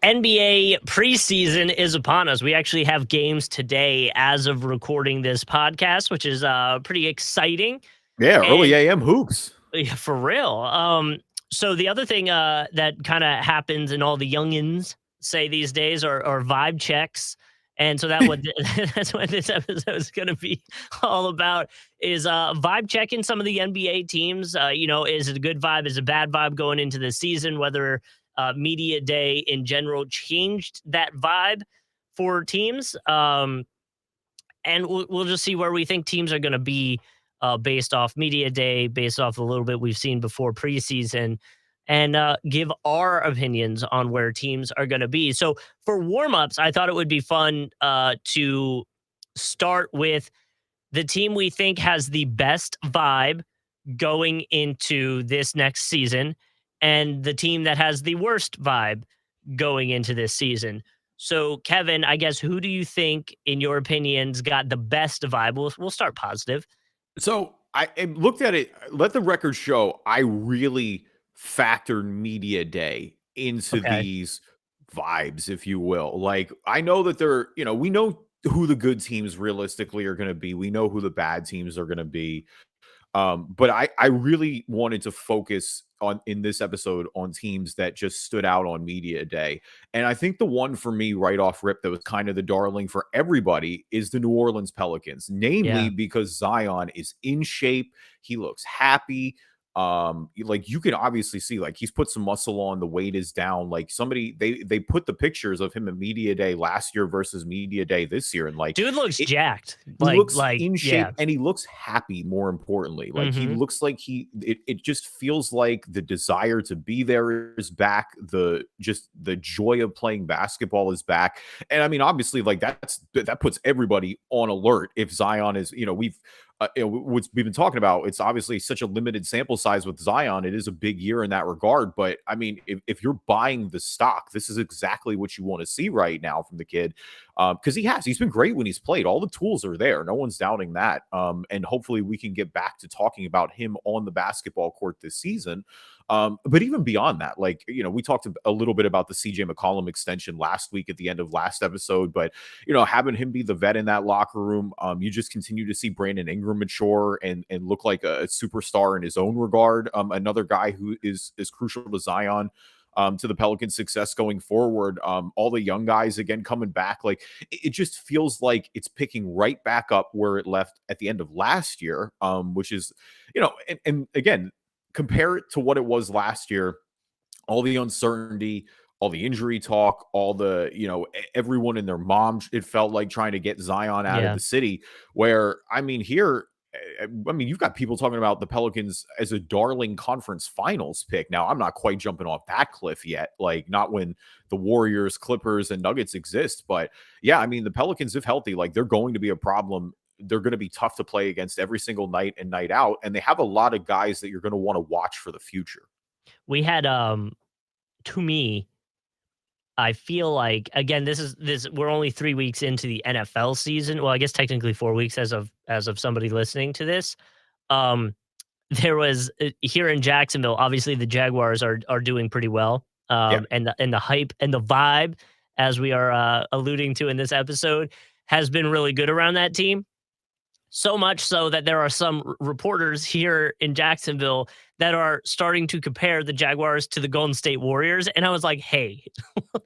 NBA preseason is upon us. We actually have games today as of recording this podcast, which is pretty exciting. Yeah, early And AM hoops. yeah, for real. So the other thing that kind of happens and all the youngins say these days are vibe checks. And so that's what this episode is going to be all about is vibe checking some of the NBA teams. Is it a good vibe? Is it a bad vibe going into the season? Whether media day in general changed that vibe for teams. And we'll just see where we think teams are going to be based off media day, based off a little bit we've seen before preseason, and give our opinions on where teams are going to be. So for warmups, I thought it would be fun to start with the team we think has the best vibe going into this next season and the team that has the worst vibe going into this season. So, Kevin, I guess who do you think, in your opinions, got the best vibe? We'll start positive. So I looked at it. Let the record show I really factored media day into Okay. these vibes, if you will. Like I know that we know who the good teams realistically are going to be. We know who the bad teams are going to be. But I really wanted to focus on in this episode on teams that just stood out on media day. And I think the one for me right off rip that was kind of the darling for everybody is the New Orleans Pelicans, namely Yeah. because Zion is in shape. He looks happy. Like you can obviously see like he's put some muscle on, the weight is down. Like somebody they put the pictures of him at media day last year versus media day this year, and like Dude looks jacked. he looks Like, in shape yeah. and he looks happy, more importantly. Like he Mm-hmm. looks like it just feels like the desire to be there is back. The joy of playing basketball is back. And I mean, obviously, like that puts everybody on alert if Zion is, what we've been talking about, it's obviously such a limited sample size with Zion. It is a big year in that regard. But I mean, if you're buying the stock, this is exactly what you want to see right now from the kid. Because he's been great when he's played. All the tools are there. No one's doubting that. And hopefully we can get back to talking about him on the basketball court this season. But even beyond that, like, we talked a little bit about the CJ McCollum extension last week at the end of last episode, but, having him be the vet in that locker room, you just continue to see Brandon Ingram mature and look like a superstar in his own regard. Another guy who is crucial to Zion, to the Pelicans' success going forward. All the young guys again coming back. Like it just feels like it's picking right back up where it left at the end of last year, which is, and again, compare it to what it was last year, all the uncertainty, all the injury talk, all the, everyone and their mom, it felt like trying to get Zion out of Yeah. the city, where, I mean, here, you've got people talking about the Pelicans as a darling conference finals pick. Now, I'm not quite jumping off that cliff yet, like not when the Warriors, Clippers, and Nuggets exist. But yeah, I mean, the Pelicans, if healthy, like they're going to be a problem. They're going to be tough to play against every single night and night out. And they have a lot of guys that you're going to want to watch for the future. We had to me, I feel like, again, we're only 3 weeks into the NFL season. Well, I guess technically 4 weeks as of somebody listening to this. There was here in Jacksonville, obviously the Jaguars are doing pretty well. And the hype and the vibe, as we are alluding to in this episode, has been really good around that team. So much so that there are some reporters here in Jacksonville that are starting to compare the Jaguars to the Golden State Warriors. And I was like, hey,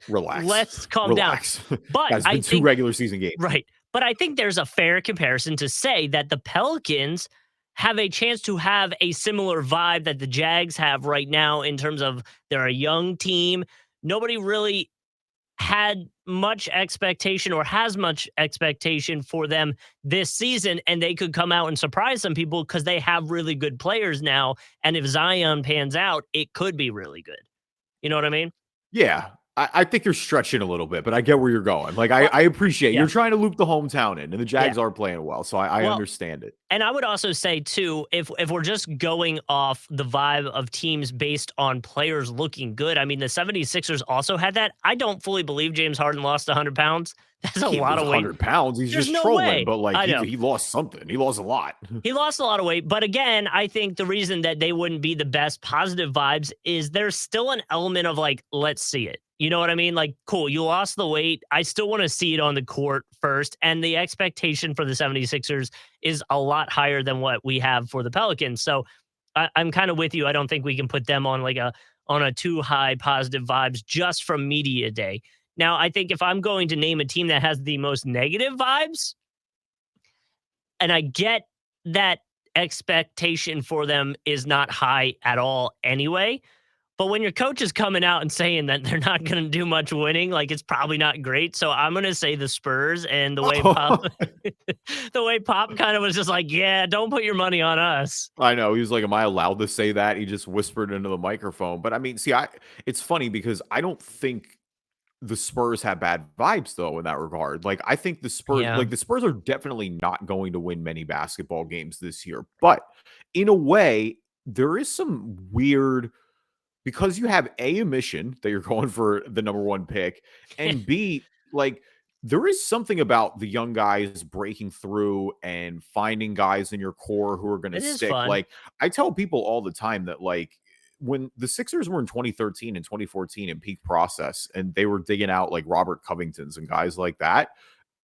relax. Let's calm down. But it's been two regular season games. Right. But I think there's a fair comparison to say that the Pelicans have a chance to have a similar vibe that the Jags have right now in terms of they're a young team. Nobody really had much expectation or has much expectation for them this season, and they could come out and surprise some people because they have really good players now. And if Zion pans out, it could be really good. You know what I mean? Yeah. I think you're stretching a little bit, but I get where you're going. Like, I appreciate you're trying to loop the hometown in, and the Jags are playing well, so I understand it. And I would also say, too, if we're just going off the vibe of teams based on players looking good, I mean, the 76ers also had that. I don't fully believe James Harden lost 100 pounds. That's a lot of weight. 100 pounds. He's just trolling, but like he lost something. He lost a lot. He lost a lot of weight. But again, I think the reason that they wouldn't be the best positive vibes is there's still an element of like, let's see it. You know what I mean? Like, cool, you lost the weight. I still want to see it on the court first. And the expectation for the 76ers is a lot higher than what we have for the Pelicans. So I'm kind of with you. I don't think we can put them on like a too high positive vibes just from media day. Now, I think if I'm going to name a team that has the most negative vibes, and I get that expectation for them is not high at all anyway. But when your coach is coming out and saying that they're not going to do much winning, like it's probably not great. So I'm going to say the Spurs, and the way Pop, the way Pop kind of was just like, yeah, don't put your money on us. I know. He was like, "Am I allowed to say that?" He just whispered into the microphone. But I mean, see, it's funny because I don't think the Spurs have bad vibes though in that regard. Like I think Yeah, the Spurs are definitely not going to win many basketball games this year. But in a way, there is some weird because you have A, a mission that you're going for the number one pick, and B, like there is something about the young guys breaking through and finding guys in your core who are going to it is stick. fun. Like I tell people all the time that like when the Sixers were in 2013 and 2014 in peak process and they were digging out like Robert Covingtons and guys like that,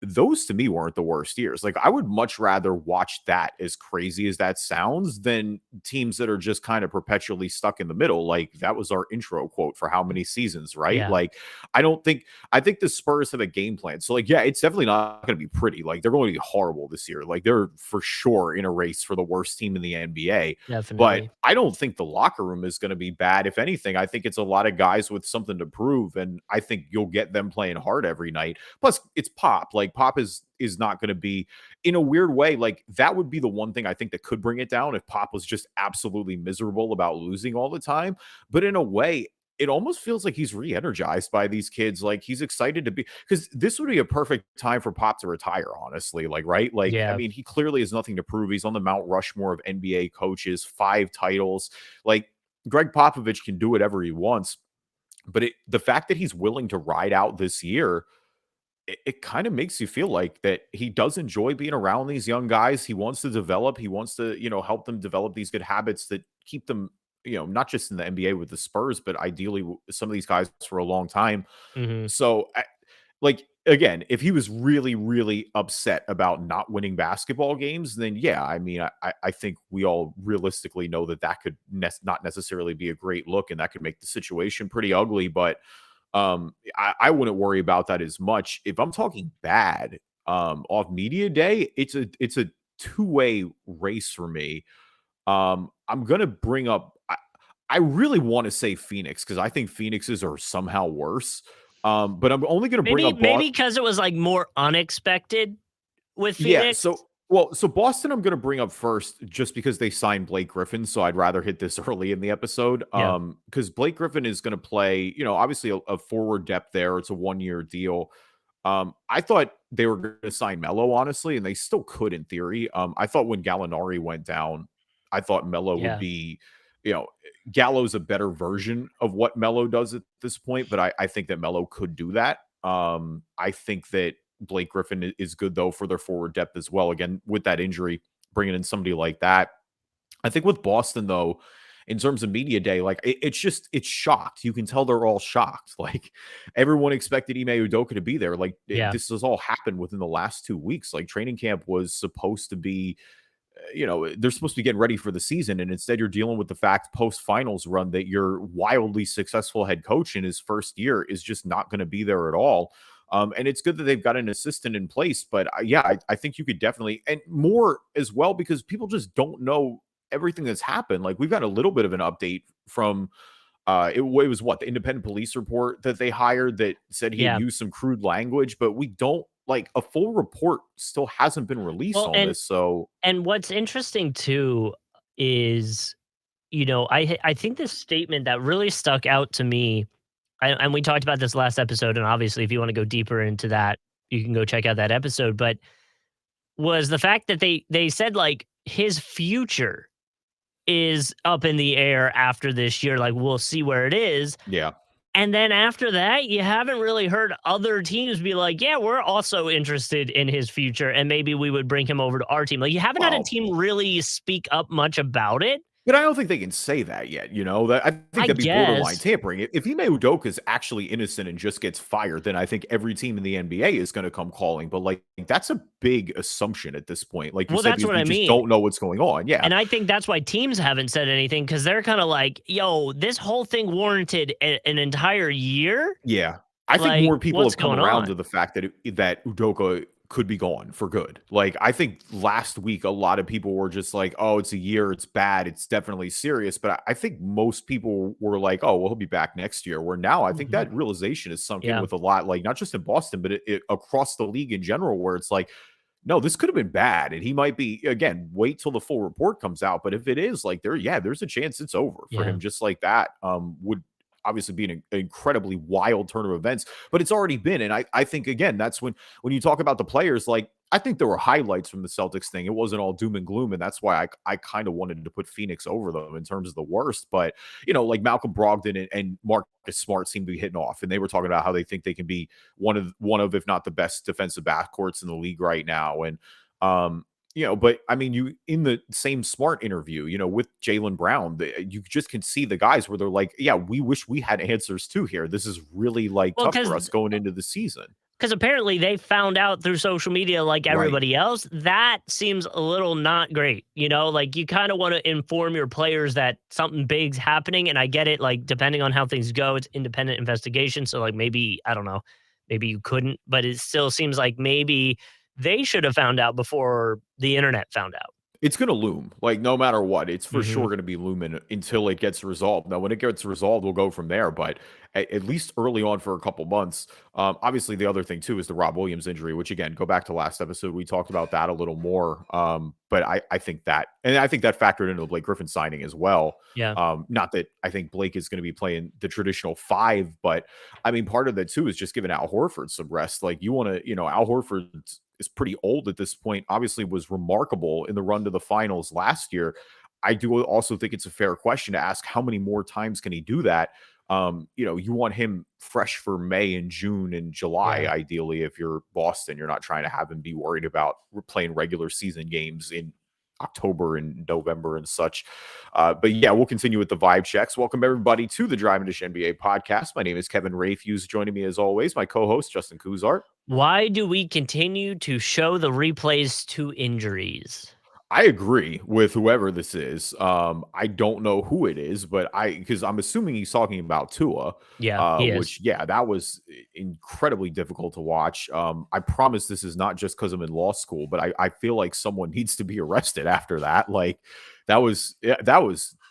those to me weren't the worst years. Like I would much rather watch that, as crazy as that sounds, than teams that are just kind of perpetually stuck in the middle. Like that was our intro quote for how many seasons, right? Yeah, Like I think the Spurs have a game plan. So like, yeah, it's definitely not going to be pretty. Like they're going to be horrible this year. Like they're for sure in a race for the worst team in the NBA. But definitely. I don't think the locker room is going to be bad. If anything, I think it's a lot of guys with something to prove. And I think you'll get them playing hard every night. Plus, it's Pop. Like Pop is not going to be in a weird way. Like that would be the one thing I think that could bring it down if Pop was just absolutely miserable about losing all the time. But in a way, it almost feels like he's re-energized by these kids. Like he's excited to be because this would be a perfect time for Pop to retire, honestly. Like, right? Like, I Yeah. mean, he clearly has nothing to prove. He's on the Mount Rushmore of NBA coaches, 5 titles. Like Greg Popovich can do whatever he wants. But the fact that he's willing to ride out this year, it kind of makes you feel like that he does enjoy being around these young guys. He wants to develop. He wants to, help them develop these good habits that keep them, not just in the NBA with the Spurs, but ideally some of these guys for a long time. Hmm. So, like, again, if he was really, really upset about not winning basketball games, then yeah, I mean, I think we all realistically know that that could not necessarily be a great look, and that could make the situation pretty ugly. But I wouldn't worry about that as much. If I'm talking bad, off media day, it's a two-way race for me. I'm gonna bring up I really want to say Phoenix because I think Phoenixes are somehow worse. But I'm only gonna bring up Maybe because it was like more unexpected with yeah, Phoenix. so Boston I'm gonna bring up first just because they signed Blake Griffin, so I'd rather hit this early in the episode. Yeah. Because Blake Griffin is gonna play, obviously a forward depth there. It's a 1-year deal. I thought they were gonna sign Melo, honestly, and they still could in theory. I thought when Gallinari went down, I thought Melo would Yeah. be, you know, Gallo's a better version of what Melo does at this point, but I think that Melo could do that. I think that Blake Griffin is good though for their forward depth as well. Again, with that injury, bringing in somebody like that. I think with Boston though, in terms of media day, like it's shocked. You can tell they're all shocked. Like everyone expected Ime Udoka to be there. Like Yeah. this has all happened within the last 2 weeks. Like training camp was supposed to be they're supposed to be getting ready for the season. And instead, you're dealing with the fact post finals run that your wildly successful head coach in his first year is just not going to be there at all. And it's good that they've got an assistant in place. But yeah, I think you could definitely, and more as well, because people just don't know everything that's happened. Like we've got a little bit of an update from it was what the independent police report that they hired that said he had Yeah. used some crude language, but we don't like a full report still hasn't been released Well, on this. So and what's interesting too is, I think this statement that really stuck out to me, and we talked about this last episode, and obviously, if you want to go deeper into that, you can go check out that episode. But was the fact that they said like his future is up in the air after this year. Like we'll see where it is. yeah. And then after that, you haven't really heard other teams be like, yeah, we're also interested in his future. And maybe we would bring him over to our team. Like you haven't had a Well, team really speak up much about it. But I don't think they can say that yet, you know? That I think I that'd be borderline guess. tampering. If Ime Udoka is actually innocent and just gets fired, then I think every team in the NBA is gonna come calling, but, like, that's a big assumption at this point, like you Well, said, that's because what we I just mean. don't know what's going on, yeah. And I think that's why teams haven't said anything because they're kind of like, yo, this whole thing warranted an entire year. Yeah. I think Like, more people what's have come going around on? to the fact that that Udoka could be gone for good. Like, I think last week, a lot of people were just like, "Oh, it's a year, it's bad, it's definitely serious," but I think most people were like, "Oh, well, he'll be back next year," where now I think Mhm. that realization is sunk in Yeah. with a lot, like, not just in Boston, but across the league in general, where it's like, no, this could have been bad, and he might be again, wait till the full report comes out, but if it is, like, there's a chance it's over for Yeah. him just like that, would obviously be an incredibly wild turn of events, but it's already been, and I think, again, that's when you talk about the players, like, I think there were highlights from the Celtics thing, it wasn't all doom and gloom, and that's why I kinda wanted to put Phoenix over them in terms of the worst, but, like, Malcolm Brogdon and Marcus Smart seem to be hitting off, and they were talking about how they think they can be one of, if not the best defensive backcourts in the league right now. And but I mean, you in the same Smart interview, with Jalen Brown, you just can see the guys where they're like, yeah, we wish we had answers too here. This is really like Well, tough for us going into the season. because apparently they found out through social media like Right. everybody else. That seems a little not great. Like you kind of want to inform your players that something big's happening. And I get it, like depending on how things go, it's independent investigation. So like maybe, I don't know, maybe you couldn't, but it still seems like maybe they should have found out before the internet found out. It's gonna loom, like, no matter what, it's for Hmm. sure gonna be looming until it gets resolved. Now, when it gets resolved, we'll go from there, but at least early on for a couple months. Obviously, the other thing too is the Rob Williams injury, which again, go back to last episode, we talked about that a little more. But I think that, and I think that factored into the Blake Griffin signing as well. Yeah. Not that I think Blake is gonna be playing the traditional 5, but I mean, part of that too is just giving Al Horford some rest. Like, you wanna, Al Horford is pretty old at this point, obviously was remarkable in the run to the finals last year. I do also think it's a fair question to ask, how many more times can he do that? You want him fresh for May and June and July, Yeah. ideally. If you're Boston, you're not trying to have him be worried about playing regular season games in October and November and such. But yeah, we'll continue with the vibe checks. Welcome everybody to the Drive and Dish NBA podcast. My name is Kevin Rayfuse. Joining me as always, my co-host Justin Kuzart. Why do we continue to show the replays to injuries? I agree with whoever this is. I don't know who it is, but because I'm assuming he's talking about Tua, Yeah, he is. which yeah, that was incredibly difficult to watch. I promise this is not just because I'm in law school, but I feel like someone needs to be arrested after that. Like, that was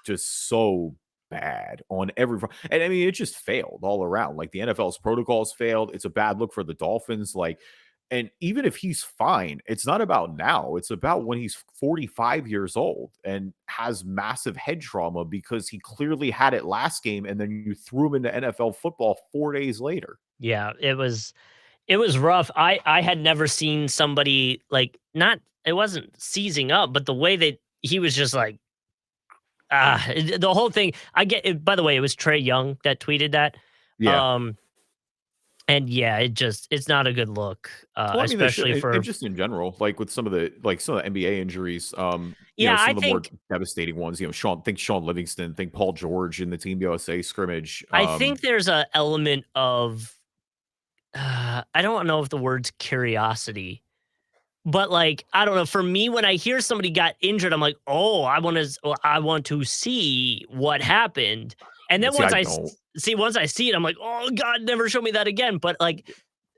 just so bad on every front. And I mean, it just failed all around. Like, the NFL's protocols failed. It's a bad look for the Dolphins. Like, and even if he's fine, it's not about now. It's about when he's 45 years old and has massive head trauma because he clearly had it last game, and then you threw him into NFL football 4 days later. Yeah, it was rough. I had never seen somebody like not it wasn't seizing up, but the way that he was just like the whole thing. I get it. By the way, it was Trey Young that tweeted that. Yeah. Um and yeah, it's not a good look, Well, I mean, they should, especially and for just in general, like with some of the NBA injuries, yeah, I some of the more think devastating ones, Sean Livingston, think Paul George in the Team USA scrimmage. I think there's a element of I don't know if the word's curiosity. But, like, I don't know, for me, when I hear somebody got injured, I'm like, "Oh, I want to see what happened." And then See, I don't. once I see it, I'm like, "Oh god, never show me that again." But, like,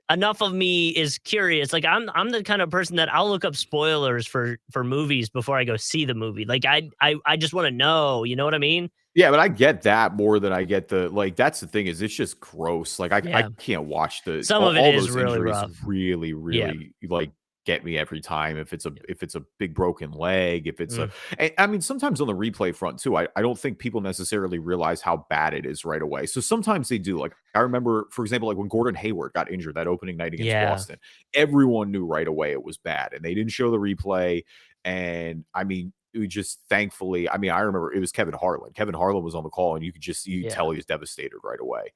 enough of me is curious. Like, I'm the kind of person that I'll look up spoilers for movies before I go see the movie. Like, I just wanna know, you know what I mean? Yeah, but I get that more than I get the, like, that's the thing, is it's just gross. Like, I Yeah. can't watch the Some of it all is those really injuries rough. really, Yeah. really, like, get me every time. If it's a Yeah. big broken leg, if it's a Mm. and I mean, sometimes on the replay front too, I don't think people necessarily realize how bad it is right away. So sometimes they do. Like, I remember, for example, like when Gordon Hayward got injured that opening night against Yeah. Boston, everyone knew right away it was bad, and they didn't show the replay. And I mean, we just thankfully, I mean, I remember it was Kevin Harlan. Kevin Harlan was on the call, and you could Yeah. tell he was devastated right away.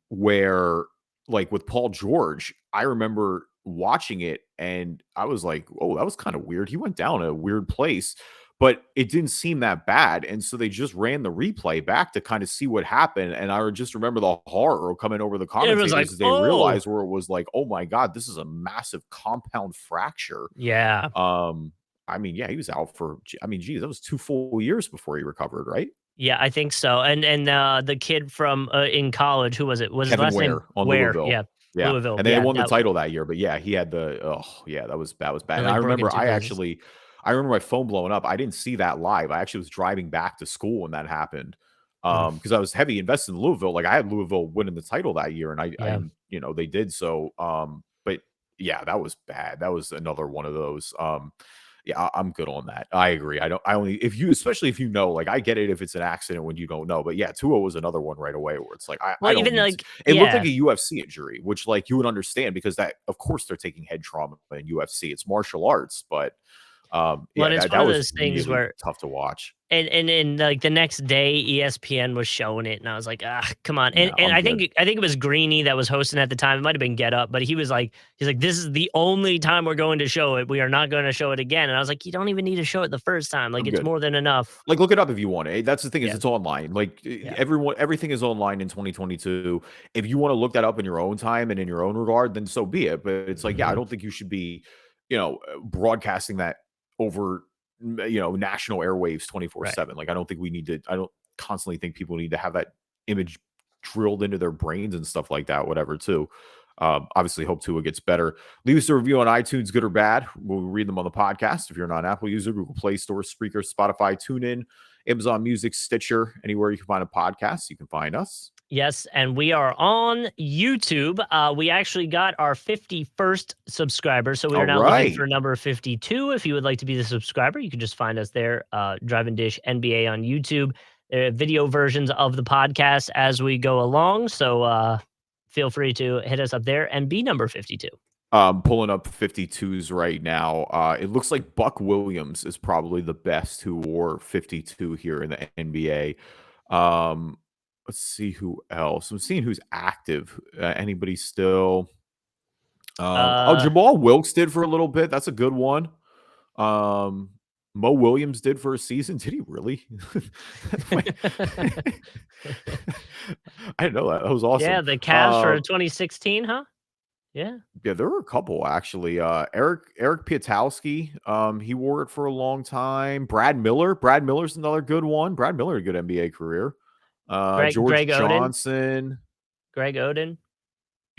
Where, like, with Paul George, I remember watching it and I was like, "Oh, that was kind of weird." He went down a weird place. but it didn't seem that bad. And so they just ran the replay back to kind of see what happened. And I just remember the horror coming over the It was like, commentators as they oh, realized where it was like, oh my God, this is a massive compound fracture. yeah. I mean, yeah, he was out for, I mean, geez, that was 2 full years before he recovered, right? Yeah, I think so. And the kid from in college, who was it? Was his Kevin last name Ware on Ware? Louisville. Yeah, Yeah, Louisville. and they Yeah, won the that title that year, but yeah, he had the yeah, that was bad. and And I like broken remember toothpicks. I remember my phone blowing up. I didn't see that live. I actually was driving back to school when that happened. Mm, Because I was heavy invested in Louisville. Like I had Louisville winning the title that year, and yeah. you know, they did so. But yeah, that was bad. That was another one of those. Yeah, I'm good on that. I agree. I only if you, especially if you know, like I get it if it's an accident when you don't know. But yeah, Tua was another one right away where it's like Well, I don't even need to. like It looked like yeah, a UFC injury, which like you would understand because that of course they're taking head trauma in UFC. It's martial arts, but well, yeah, and it's one that of was those things really where tough to watch. and like the next day, ESPN was showing it, and I was like, ah, come on. No, And I'm good. I think it was Greeny that was hosting at the time. It might have been Get Up, but he's like, this is the only time we're going to show it. We are not going to show it again. And I was like, you don't even need to show it the first time. Like I'm it's good. more than enough. Like, look it up if you want it. That's the thing is Yeah, it's online. Like yeah. everything is online in 2022. If you want to look that up in your own time and in your own regard, then so be it. But it's like, yeah, I Mhm. don't think you should be, broadcasting that over, national airwaves Right. 24/7. Like, I don't think we need to. I don't constantly think people need to have that image drilled into their brains and stuff like that. Whatever, too. Obviously, hope Tua gets better. Leave us a review on iTunes, good or bad. We'll read them on the podcast. If you're not an Apple user, Google Play Store, Spreaker, Spotify, TuneIn, Amazon Music, Stitcher, anywhere you can find a podcast, you can find us. Yes, and we are on YouTube. We actually got our 51st subscriber, so we are All now looking right. for number 52. If you would like to be the subscriber, you can just find us there, Drive and Dish NBA on YouTube. There are video versions of the podcast as we go along, so feel free to hit us up there and be number 52. Pulling up 52s right now. It looks like Buck Williams is probably the best who wore 52 here in the NBA. Um, let's see who else. I'm seeing who's active. Anybody still? Uh, Jamal Wilkes did for a little bit. That's a good one. Um, Mo Williams did for a season. Did he really? Wait. I didn't know that. That was yeah, awesome. the Cavs for 2016, huh? Yeah. Yeah, there were a couple actually. Eric Piatowski, he wore it for a long time. Brad Miller. Brad Miller's another good one. Brad Miller, a good NBA career. George Greg Oden. Johnson. Greg Oden.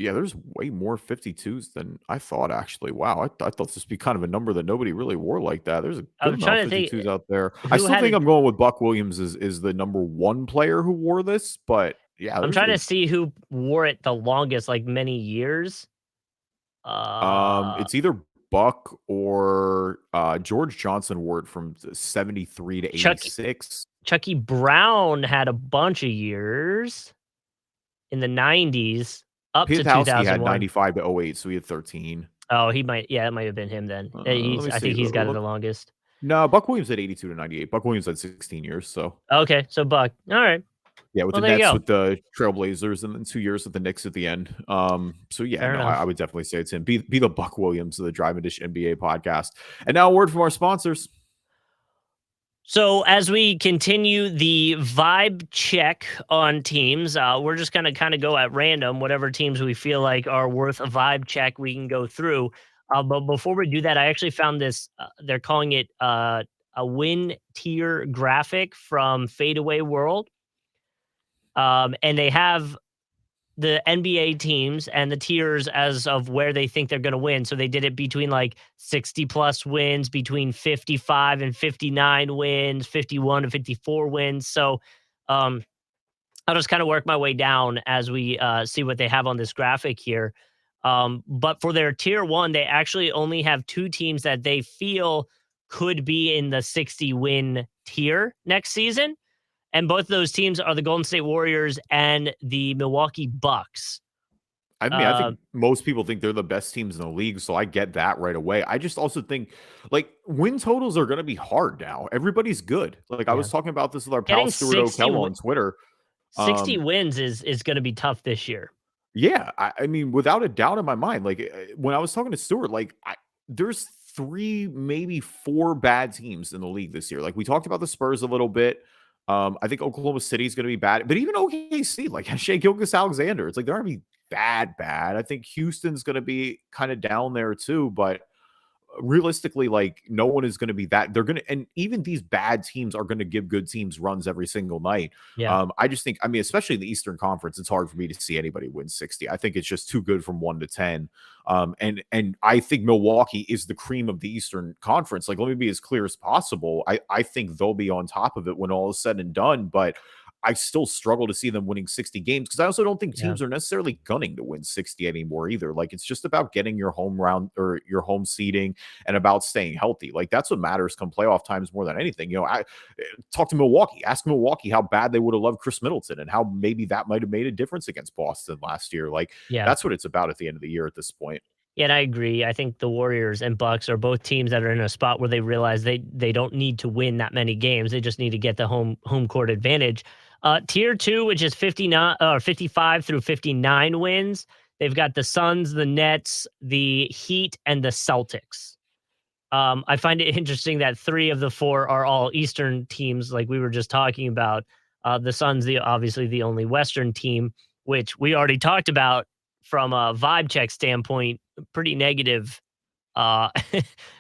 Yeah, there's way more 52s than I thought, actually. Wow. I thought this would be kind of a number that nobody really wore like that. There's a good I'm amount trying of to think 52s out there. I who still had think it. I'm going with Buck Williams is the number one player who wore this, but yeah, I'm there's trying a to see who wore it the longest, like many years. it's either Buck or George Johnson wore it from 73 to Chuck 86. Chucky Brown had a bunch of years in the 90s up to Piatowski had 2001. 95 to '08, so he had 13. Oh, he might yeah, it might have been him then. Let me I see. think he's got it the Look. longest. No, Buck Williams had 82 to 98. Buck Williams had 16 years, so Okay, so Buck. All right. yeah, with Well, the there you Nets, go. with the Trailblazers, and then 2 years with the Knicks at the end. So yeah, Fair no, I enough. would definitely say it's him. Be the Buck Williams of the Drive and Dish NBA podcast. And now a word from our sponsors. So as we continue the vibe check on teams, we're just gonna kind of go at random, whatever teams we feel like are worth a vibe check, we can go through. But before we do that, I actually found this. They're calling it a win tier graphic from Fadeaway World, and they have the NBA teams and the tiers as of where they think they're going to win. So they did it between like 60 plus wins, between 55 and 59 wins, 51 and 54 wins. So um, I'll just kind of work my way down as we see what they have on this graphic here. But for their tier one, they actually only have two teams that they feel could be in the 60 win tier next season. And both of those teams are the Golden State Warriors and the Milwaukee Bucks. I mean, I Uh, think most people think they're the best teams in the league, so I get that right away. I just also think like win totals are going to be hard now. Everybody's good. Like I yeah, was talking about this with our pal getting Stuart O'Kell on Twitter. 60 Um, wins is going to be tough this year. yeah, I mean, without a doubt in my mind, like when I was talking to Stuart, like there's 3, maybe 4 bad teams in the league this year. Like, we talked about the Spurs a little bit. I think Oklahoma City is going to be bad, but even OKC, like Shea Gilgeous-Alexander, it's like they're going to be bad. I think Houston's going to be kind of down there too, but realistically, like no one is going to be that. They're going to, and even these bad teams are going to give good teams runs every single night. Yeah. I just think, I mean, especially in the Eastern Conference, it's hard for me to see anybody win 60. I think it's just too good from 1 to 10. And I think Milwaukee is the cream of the Eastern Conference. Like, let me be as clear as possible. I think they'll be on top of it when all is said and done, but I still struggle to see them winning 60 games because I also don't think Yeah. teams are necessarily gunning to win 60 anymore either. Like, it's just about getting your home round or your home seeding and about staying healthy. Like, that's what matters come playoff times more than anything. You know, I talk to Milwaukee, ask Milwaukee how bad they would have loved Chris Middleton and how maybe that might have made a difference against Boston last year. Like, Yeah. that's what it's about at the end of the year at this point. Yeah, and I agree. I think the Warriors and Bucks are both teams that are in a spot where they realize they don't need to win that many games. They just need to get the home court advantage. Tier 2, which is 59 or 55 through 59 wins. They've got the Suns, the Nets, the Heat, and the Celtics. I find it interesting that 3 of the 4 are all Eastern teams, like we were just talking about. The Suns, obviously the only Western team, which we already talked about from a vibe check standpoint. Pretty negative, uh,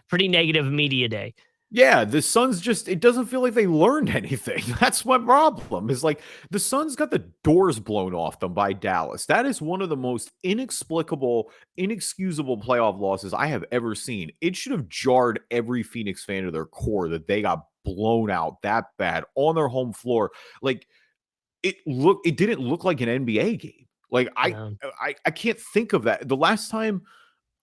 pretty negative media day. Yeah, the Suns just, it doesn't feel like they learned anything. That's my problem. Is like the Suns got the doors blown off them by Dallas. That is one of the most inexplicable, inexcusable playoff losses I have ever seen. It should have jarred every Phoenix fan to their core that they got blown out that bad on their home floor. Like, it didn't look like an NBA game. Like, Yeah. I can't think of that. The last time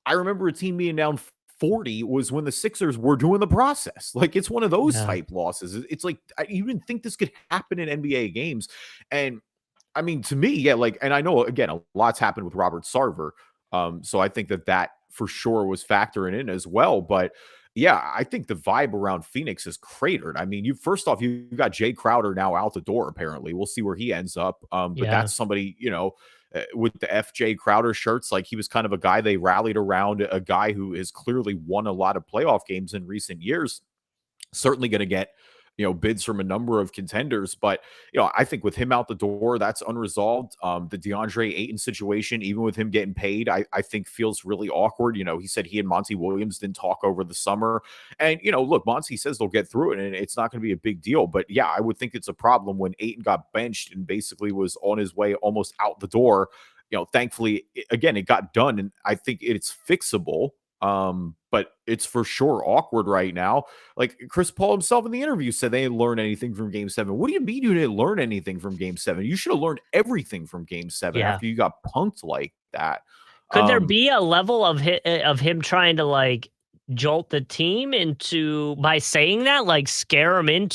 I remember a team being down 40 was when the Sixers were doing the process. Like, it's one of those Yeah. type losses. It's like, you didn't think this could happen in NBA games. And I mean, to me, yeah, like, and I know, again, a lot's happened with Robert Sarver. So I think that for sure was factoring in as well. But yeah, I think the vibe around Phoenix is cratered. I mean, first off, you got Jay Crowder now out the door, apparently. We'll see where he ends up. But Yeah. that's somebody, you know, with the FJ Crowder shirts, like he was kind of a guy they rallied around, a guy who has clearly won a lot of playoff games in recent years. Certainly going to get, you know, bids from a number of contenders, but you know, I think with him out the door, that's unresolved. The Deandre Ayton situation, even with him getting paid, I think feels really awkward. You know, he said he and Monty Williams didn't talk over the summer, and you know, look, Monty says they'll get through it, and it's not going to be a big deal. But yeah, I would think it's a problem when Ayton got benched and basically was on his way almost out the door. You know, thankfully, again, it got done, and I think it's fixable. But it's for sure awkward right now. Like Chris Paul himself in the interview said they didn't learn anything from game 7. What do you mean you didn't learn anything from game 7? You should have learned everything from game 7 Yeah. after you got punked like that. Could there be a level of of him trying to like jolt the team into by saying that, like scare him No,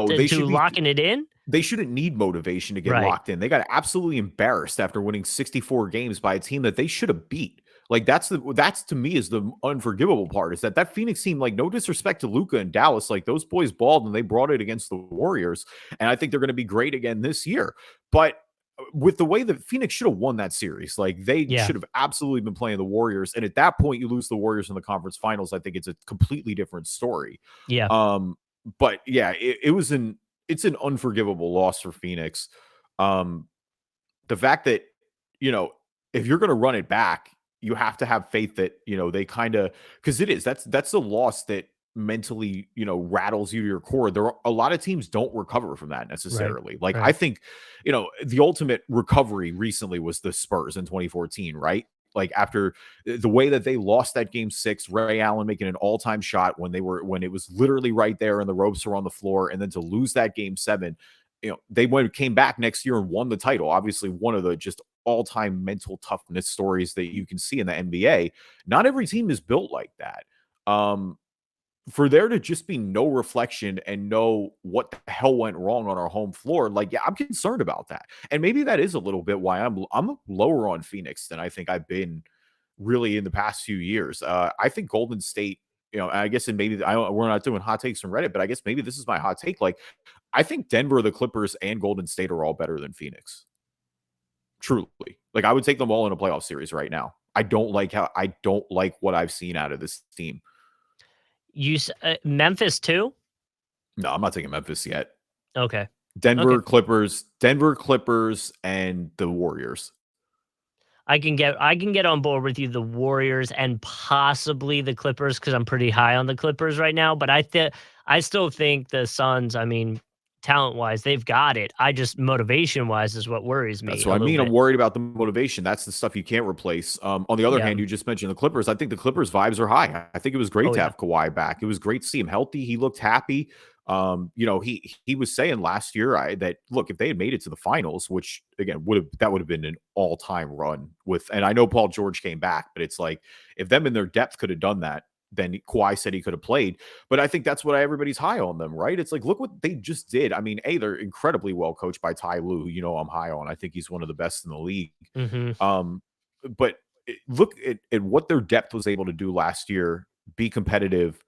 they into should be locking it in? they shouldn't need motivation to get Right. locked in. They got absolutely embarrassed after winning 64 games by a team that they should have beat. Like that's to me is the unforgivable part is that Phoenix team, like no disrespect to Luka and Dallas, like those boys balled and they brought it against the Warriors. And I think they're going to be great again this year. But with the way that Phoenix should have won that series, like they Yeah. should have absolutely been playing the Warriors. And at that point, you lose the Warriors in the conference finals. I think it's a completely different story. Yeah. But yeah, it's an unforgivable loss for Phoenix. The fact that, you know, if you're going to run it back, you have to have faith that, you know, they kind of, because that's the loss that mentally, you know, rattles you to your core. There are a lot of teams don't recover from that necessarily. Like, I Right. think, you know, the ultimate recovery recently was the Spurs in 2014, right? Like after the way that they lost that game 6, Ray Allen making an all-time shot when it was literally right there and the ropes were on the floor, and then to lose that game 7, you know, they came back next year and won the title. Obviously, one of the just all-time mental toughness stories that you can see in the NBA. Not every team is built like that. For there to just be no reflection and know what the hell went wrong on our home floor, like, yeah, I'm concerned about that. And maybe that is a little bit why I'm lower on Phoenix than I think I've been really in the past few years. I think Golden State, you know, I guess, and maybe we're not doing hot takes from Reddit, but I guess maybe this is my hot take. Like, I think Denver, the Clippers, and Golden State are all better than Phoenix. Truly. Like, I would take them all in a playoff series right now. I don't like what I've seen out of this team. Memphis too? No, I'm not taking Memphis yet. Okay. Okay. Denver Clippers, and the Warriors. I can get on board with you, the Warriors and possibly the Clippers, because I'm pretty high on the Clippers right now. But I still think the Suns, I mean, talent wise, they've got it. I just motivation wise is what worries That's me what a I little mean. I'm bit. worried about the motivation. That's the stuff you can't replace. On the other Yeah. hand, you just mentioned the Clippers. I think the Clippers vibes are high. I think it was great Oh to yeah. have Kawhi back. It was great to see him healthy. He looked happy. He was saying last year that look, if they had made it to the finals, which again would have been an all time run with. And I know Paul George came back, but it's like if them in their depth could have done that, then Kawhi said he could have played. But I think that's what everybody's high on them, right? It's like, look what they just did. I mean, they're incredibly well coached by Ty Lue, who I'm high on. I think he's one of the best in the league. Hmm. Um, but look at what their depth was able to do last year, be competitive.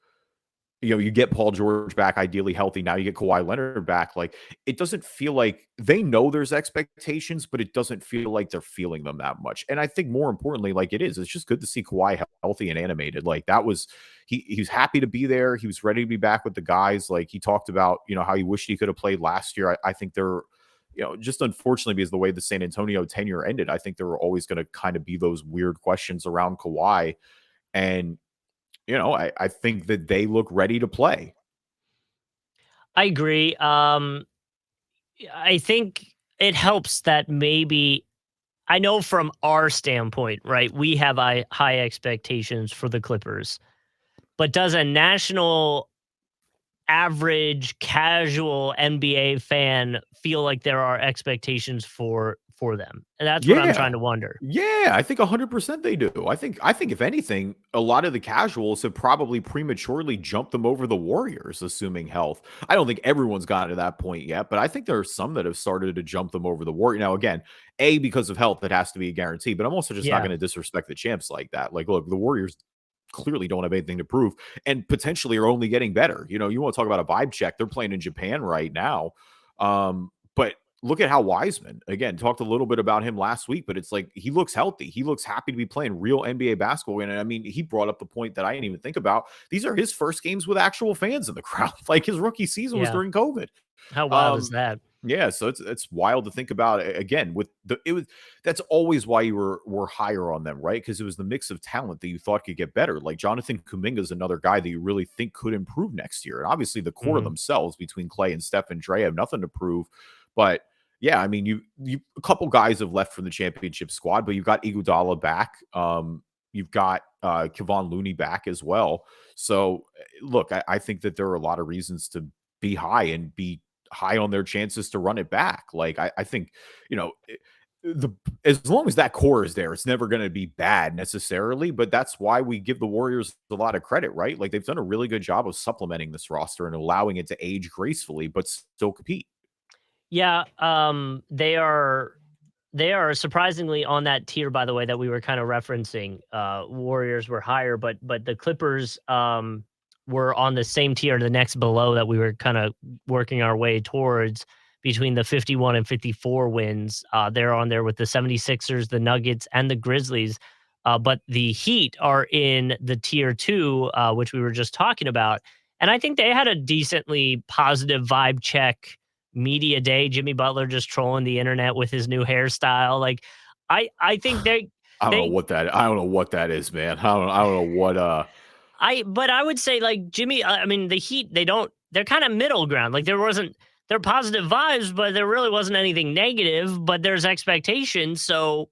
You get Paul George back, ideally healthy. Now you get Kawhi Leonard back. Like, it doesn't feel like they know there's expectations, but it doesn't feel like they're feeling them that much. And I think more importantly, like it's just good to see Kawhi healthy and animated. Like that was, he was happy to be there. He was ready to be back with the guys. Like he talked about, how he wished he could have played last year. I think they're, just unfortunately because the way the San Antonio tenure ended, I think there were always going to kind of be those weird questions around Kawhi. And I think that they look ready to play. I agree. I think it helps that maybe I know from our standpoint, right? We have high expectations for the Clippers, but does a national average casual NBA fan feel like there are expectations for them? And that's what I'm Yeah. trying to wonder. Yeah, I think 100% they do. I think if anything, a lot of the casuals have probably prematurely jumped them over the Warriors, assuming health. I don't think everyone's gotten to that point yet, but I think there are some that have started to jump them over the Warriors. Now, again, because of health, it has to be a guarantee, but I'm also just not Yeah. going to disrespect the champs like that. Like, look, the Warriors clearly don't have anything to prove and potentially are only getting better. You want to talk about a vibe check. They're playing in Japan right now. But look at how Wiseman, again, talked a little bit about him last week, but it's like he looks healthy. He looks happy to be playing real NBA basketball. And I mean, he brought up the point that I didn't even think about. These are his first games with actual fans in the crowd. Like his rookie season was Yeah. during COVID. How wild is Um, that? yeah, so it's wild to think about again with that's always why you were higher on them, right? Because it was the mix of talent that you thought could get better. Like Jonathan Kuminga is another guy that you really think could improve next year. And obviously the core of Mhm. themselves between Clay and Steph and Dre have nothing to prove. But yeah, I mean, you a couple guys have left from the championship squad, but you've got Iguodala back. You've got Kevon Looney back as well. So look, I think that there are a lot of reasons to be high and be high on their chances to run it back. Like I think, the as long as that core is there, it's never going to be bad necessarily. But that's why we give the Warriors a lot of credit, right? Like they've done a really good job of supplementing this roster and allowing it to age gracefully, but still compete. Yeah, they are surprisingly on that tier, by the way, that we were kind of referencing. Warriors were higher, but the Clippers were on the same tier, the next below that we were kind of working our way towards between the 51 and 54 wins. They're on there with the 76ers, the Nuggets, and the Grizzlies. But the Heat are in the tier two, which we were just talking about. And I think they had a decently positive vibe check media day. Jimmy Butler just trolling the internet with his new hairstyle. Like, I think they I don't know what that is, man. I don't know what but I would say like Jimmy. I mean, the Heat they're kind of middle ground. Like they're positive vibes, but there really wasn't anything negative. But there's expectations, so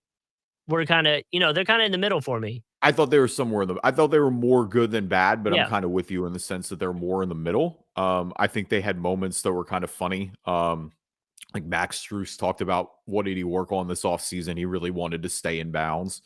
we're kind of they're kind of in the middle for me. I thought they were somewhere in the I thought they were more good than bad, but I'm Yeah, kind of with you in the sense that they're more in the middle. I think they had moments that were kind of funny. Like Max Strus talked about what did he work on this offseason? He really wanted to stay in bounds.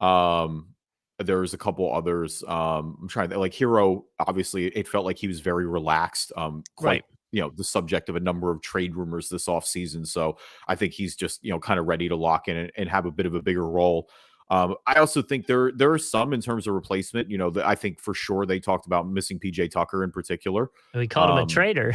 Um, there was a couple others. I'm trying to like Hero. Obviously, it felt like he was very relaxed. Quite right. the subject of a number of trade rumors this offseason. So I think he's just kind of ready to lock in and have a bit of a bigger role. I also think there are some in terms of replacement. That I think for sure they talked about missing PJ Tucker in particular. We called him a Um, traitor.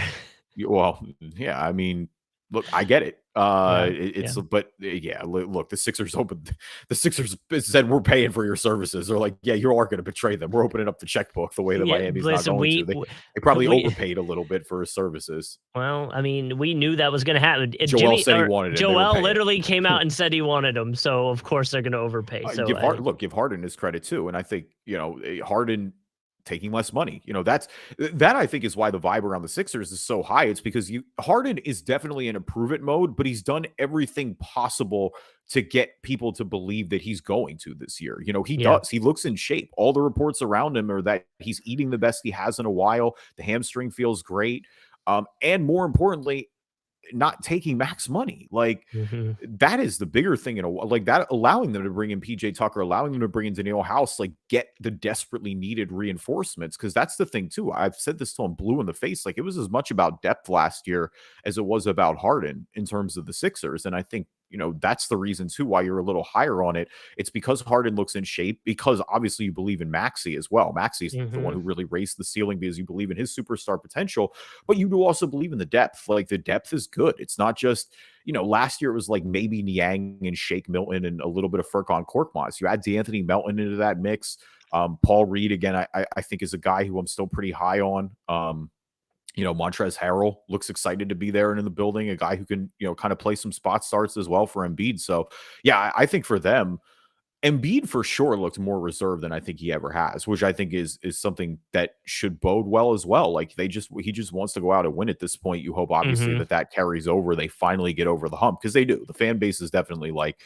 well, yeah, I mean, Look, I get it. Yeah, It's yeah. but yeah, look, the Sixers opened. The Sixers said we're paying for your services. They're like, yeah, you are going to betray them. We're opening up the checkbook the way that Yeah, Miami's not listen, going to. They probably we overpaid a little bit for his services. well, I mean, we knew that was gonna happen. Joel Jimmy said he or wanted it. They were Joel paying. literally came out and said he wanted him, so of course they're gonna overpay. So, Give Harden his credit too, and I think Harden taking less money. That I think is why the vibe around the Sixers is so high. It's because Harden is definitely in improvement mode, but he's done everything possible to get people to believe that he's going to this year. He yeah. does. He looks in shape. All the reports around him are that he's eating the best he has in a while. The hamstring feels great, and more importantly, not taking max money. Like Mhm. that is the bigger thing like that, allowing them to bring in PJ Tucker, allowing them to bring in Daniel House, like get the desperately needed reinforcements. Cause that's the thing too. I've said this till I'm blue in the face. Like it was as much about depth last year as it was about Harden in terms of the Sixers. And I think, that's the reason too why you're a little higher on it. It's because Harden looks in shape, because obviously you believe in Maxey as well. Maxey's the one Mhm. who really raised the ceiling because you believe in his superstar potential, but you do also believe in the depth. Like the depth is good. It's not just, last year it was like maybe Niang and Shake Milton and a little bit of Furkan Korkmaz. You add D'Anthony Melton into that mix. Paul Reed, again, I think is a guy who I'm still pretty high on. Montrezl Harrell looks excited to be there and in the building, a guy who can, kind of play some spot starts as well for Embiid. So, yeah, I think for them, Embiid for sure looked more reserved than I think he ever has, which I think is something that should bode well as well. Like he just wants to go out and win at this point. You hope obviously Mhm. that carries over. They finally get over the hump because they do. The fan base is definitely like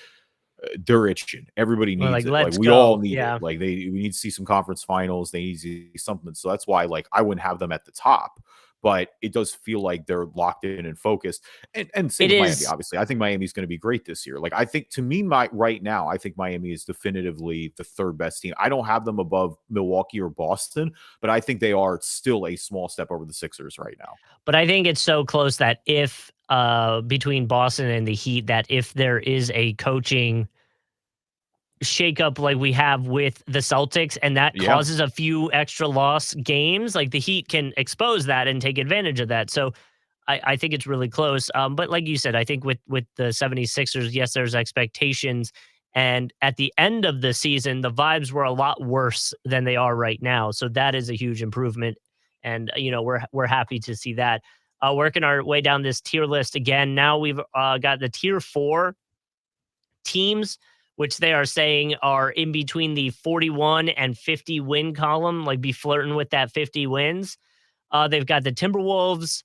they're itching. Everybody We're needs like, it. Like "Let's we all go." need it. Yeah. Like we need to see some conference finals. They need to see something. So that's why like I wouldn't have them at the top, but it does feel like they're locked in and focused. And same It with Miami, is, obviously. I think Miami's going to be great this year. Like I think to me, right now, I think Miami is definitively the third best team. I don't have them above Milwaukee or Boston, but I think they are still a small step over the Sixers right now. but I think it's so close that if, between Boston and the Heat, that if there is a coaching shakeup like we have with the Celtics, and that Yeah. causes a few extra loss games, like the Heat can expose that and take advantage of that. So I think it's really close. But like you said, I think with the 76ers, yes, there's expectations. And at the end of the season, the vibes were a lot worse than they are right now. So that is a huge improvement. And we're happy to see that. Working our way down this tier list again. Now we've got the tier 4 teams, which they are saying are in between the 41 and 50 win column, like be flirting with that 50 wins. They've got the Timberwolves,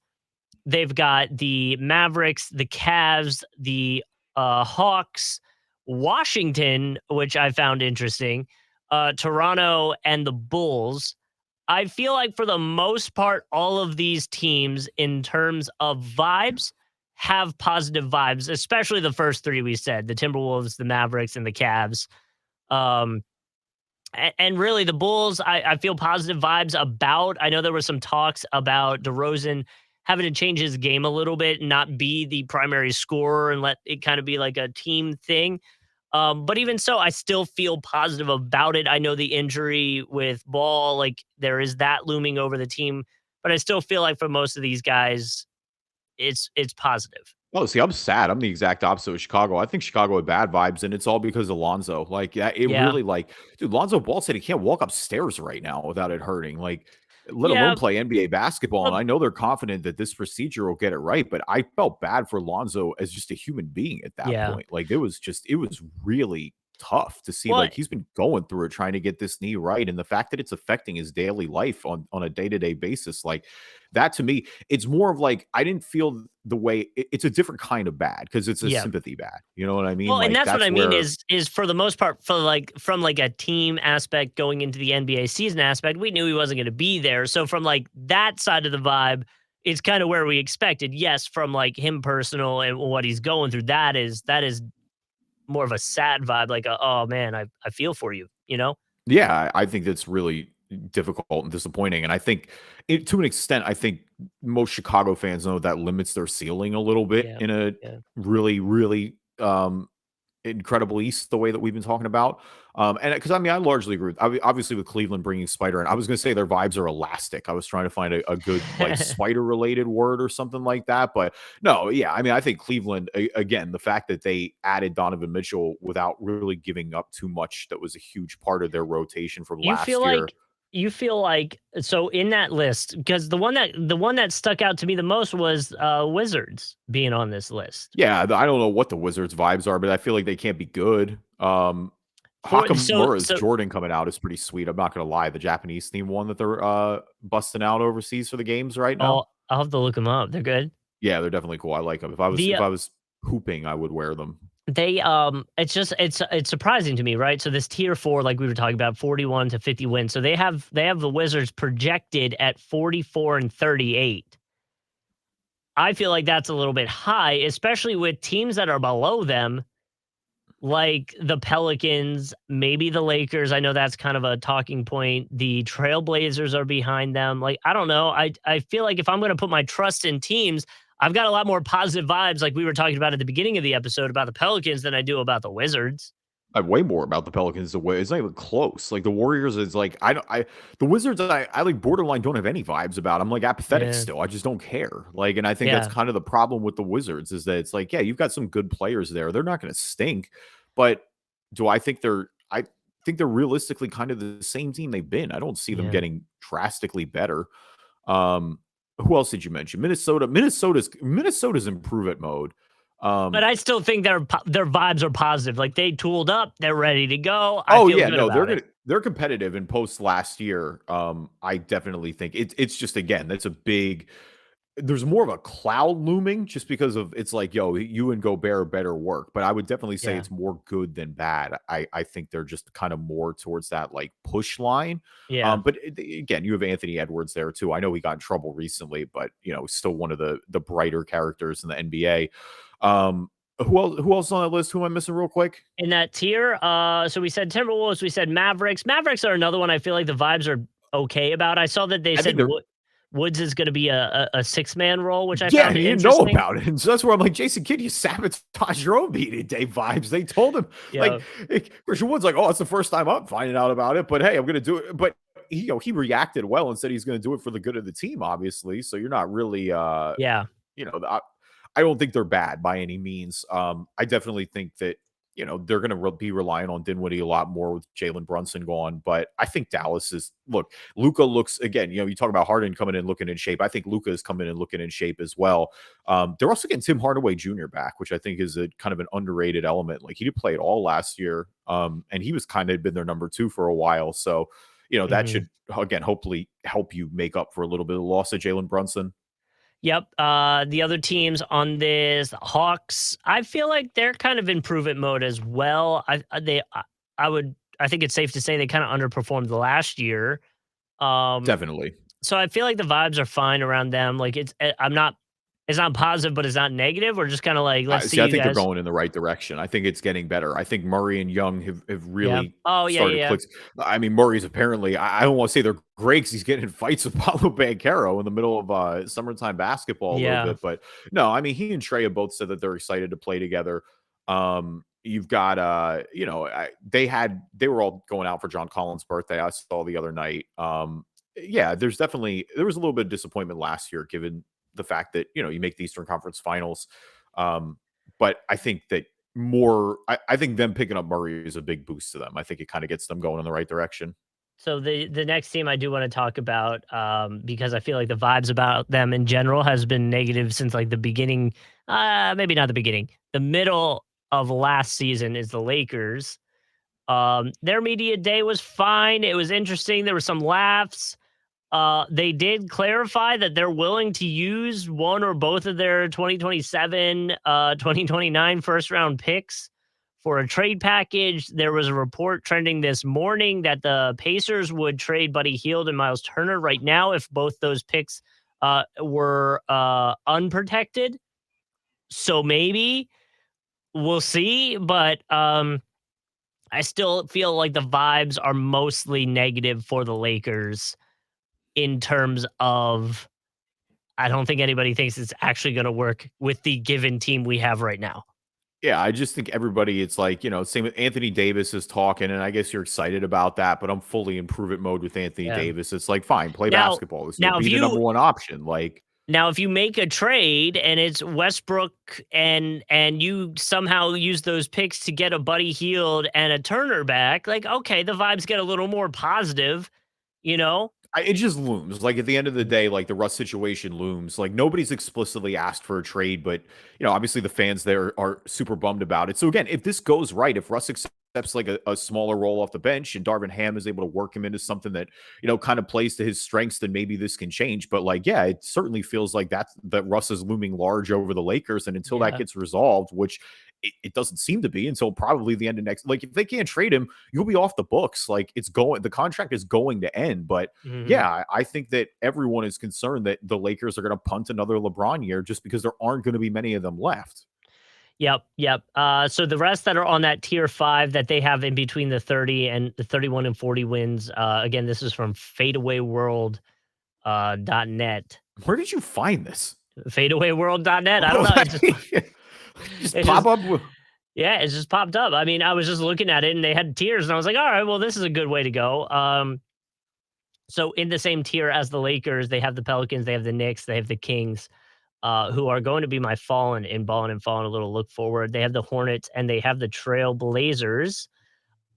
they've got the Mavericks, the Cavs, the Hawks, Washington, which I found interesting, Toronto, and the Bulls. I feel like for the most part, all of these teams, in terms of vibes, have positive vibes, especially the first three we said, the Timberwolves, the Mavericks, and the Cavs. Um, and really, the Bulls, I feel positive vibes about. I know there were some talks about DeRozan having to change his game a little bit and not be the primary scorer and let it kind of be like a team thing. But even so, I still feel positive about it. I know the injury with Ball, like there is that looming over the team, but I still feel like for most of these guys, it's positive. Oh, see, I'm sad. I'm the exact opposite with Chicago. I think Chicago had bad vibes, and it's all because of Lonzo. Like, yeah, it Yeah. really like, dude, Lonzo Ball said he can't walk upstairs right now without it hurting. Like, let alone Yeah. play NBA basketball. And Well, I know they're confident that this procedure will get it right, but I felt bad for Lonzo as just a human being at that yeah. point. Like, it was really tough to see. Well, Like, he's been going through it trying to get this knee right, and the fact that it's affecting his daily life on a day to day basis, like that to me, it's more of like I didn't feel the way it's a different kind of bad because it's a yeah. sympathy bad. You know what I mean? Well, and Like that's what that's I mean where is for the most part, for like from like a team aspect going into the NBA season aspect, we knew he wasn't going to be there. So from like that side of the vibe, it's kind of where we expected. Yes, from like him personal and what he's going through, that is more of a sad vibe, like oh man, I feel for you, you know? yeah, I think that's really difficult and disappointing. And I think to an extent, I think most Chicago fans know that limits their ceiling a little bit Yeah. in a Yeah. really, really incredible East the way that we've been talking about. And because I mean, I largely agree. Obviously, with Cleveland bringing Spider in, I was going to say their vibes are elastic. I was trying to find a good like spider related word or something like that. But no, yeah, I mean, I think Cleveland again, the fact that they added Donovan Mitchell without really giving up too much, that was a huge part of their rotation from You feel last year. like so in that list, because the one that stuck out to me the most was Wizards being on this list. Yeah, I don't know what the Wizards' vibes are, but I feel like they can't be good. For so Hakamura's so Jordan coming out is pretty sweet. I'm not gonna lie. The Japanese theme one that they're busting out overseas for the games right now. I'll have to look them up. They're good. Yeah, they're definitely cool. I like them. The If I was hooping, I would wear them. They it's just it's surprising to me, right? So this tier 4, like we were talking about, 41 to 50 wins. So they have the Wizards projected at 44 and 38. I feel like that's a little bit high, especially with teams that are below them, like the Pelicans, maybe the Lakers. I know that's kind of a talking point. The Trailblazers are behind them. Like, I don't know. I feel like if I'm going to put my trust in teams, I've got a lot more positive vibes, like we were talking about at the beginning of the episode about the Pelicans, than I do about the Wizards. I have way more about the Pelicans the way it's not even close. Like the Warriors is like I don't I the Wizards I like borderline don't have any vibes about. I'm like apathetic Yeah. still. I just don't care. Like, and I think that's Yeah. kind of the problem with the Wizards is that it's like, yeah, you've got some good players there. They're not gonna stink. But do I think they're realistically kind of the same team they've been. I don't see them Yeah. getting drastically better. Um who else did you mention? Minnesota. Minnesota's improvement mode. But Um I still think their vibes are positive. Like, they tooled up, they're ready to go. I Oh feel yeah, good no, about it. they're competitive in post last year. I definitely think it's just again, that's a big there's more of a cloud looming just because of it's like, yo, you and Gobert are better work, but I would definitely say Yeah. it's more good than bad. I think they're just kind of more towards that like push line. Yeah. But again, you have Anthony Edwards there too. I know he got in trouble recently, but you know, still one of the brighter characters in the NBA. Who else on that list? Who am I missing real quick? In that tier, so we said Timberwolves, we said Mavericks. Mavericks are another one I feel like the vibes are okay about. I saw that they I think said they're Woods is gonna be a six-man role, which I Yeah, found and he didn't know interesting. about it. And so that's where I'm like, Jason Kidd, you sabotage your own media day vibes. They told him, Yeah. like, Christian Wood's like, oh, it's the first time I'm finding out about it, but hey, I'm going to do it. But he reacted well and said he's going to do it for the good of the team, obviously. So you're not really, Yeah. you know, I don't think they're bad by any means. I definitely think that they're going to be relying on Dinwiddie a lot more with Jalen Brunson gone. But I think Dallas is look. Luca looks again. You talk about Harden coming in looking in shape. I think Luca is coming in looking in shape as well. They're also getting Tim Hardaway Jr. back, which I think is a kind of an underrated element. Like he did play it all last year, and he was kind of been their number 2 for a while. So that Mhm. should again hopefully help you make up for a little bit of loss of Jalen Brunson. Yep. The other teams on this, Hawks, I feel like they're kind of improvement mode as well. I think it's safe to say they kind of underperformed the last year. Um, Definitely. so I feel like the vibes are fine around them. Like it's not positive, but it's not negative. We're just kind of like, let's I see see, I you think they're guys. going in the right direction. I think it's getting better. I think Murray and Young have Yeah. really Oh yeah, started to yeah, click. I mean, Murray's apparently, I don't want to say they're great because he's getting in fights with Paulo Banchero in the middle of summertime basketball a little yeah, bit. But no, I mean, he and Trey have both said that they're excited to play together. You've got, they were all going out for John Collins' birthday. I saw the other night. Yeah, there was a little bit of disappointment last year given the fact that you make the Eastern Conference Finals. Um, but I think that I think them picking up Murray is a big boost to them. I think it kind of gets them going in the right direction. So the next team I do want to talk about, because I feel like the vibes about them in general has been negative since like the beginning. Maybe not the beginning, the middle of last season is the Lakers. Their media day was fine. It was interesting. There were some laughs. They did clarify that they're willing to use one or both of their 2027, 2029 first round picks for a trade package. There was a report trending this morning that the Pacers would trade Buddy Hield and Miles Turner right now if both those picks were unprotected. So maybe we'll see, but I still feel like the vibes are mostly negative for the Lakers in terms of I don't think anybody thinks it's actually going to work with the given team we have right now. Yeah, I just think everybody, it's like, same with Anthony Davis is talking, and I guess you're excited about that, but I'm fully in prove it mode with Anthony Yeah. Davis. It's like, fine, play Now, basketball this year. now if Be the you number one option. Like, now if you make a trade and it's Westbrook and you somehow use those picks to get a Buddy Hield and a Turner back, like okay, the vibes get a little more positive, you know? it just looms. Like at the end of the day, like the Russ situation looms. Like nobody's explicitly asked for a trade, but obviously the fans there are super bummed about it. So again, if this goes right, if Russ accepts like a smaller role off the bench and Darvin Ham is able to work him into something that kind of plays to his strengths, then maybe this can change. But like, yeah, it certainly feels like that Russ is looming large over the Lakers, and until that Yeah. gets resolved, which it doesn't seem to be until probably the end of next. Like if they can't trade him, you'll be off the books. Like the contract is going to end. But Mhm. yeah, I think that everyone is concerned that the Lakers are going to punt another LeBron year just because there aren't going to be many of them left. Yep, yep. So the rest that are on that tier 5 that they have in between the 30 and the 31 and 40 wins. Again, this is from fadeawayworld .net. Where did you find this? Fadeawayworld.net. I don't know. Just It pop just up. yeah, it just popped up. I mean, I was just looking at it and they had tiers and I was like, all right, well, this is a good way to go. So in the same tier as the Lakers, they have the Pelicans, they have the Knicks, they have the Kings, who are going to be my fallen in balling and fallen a little look forward. They have the Hornets and they have the Trail Blazers.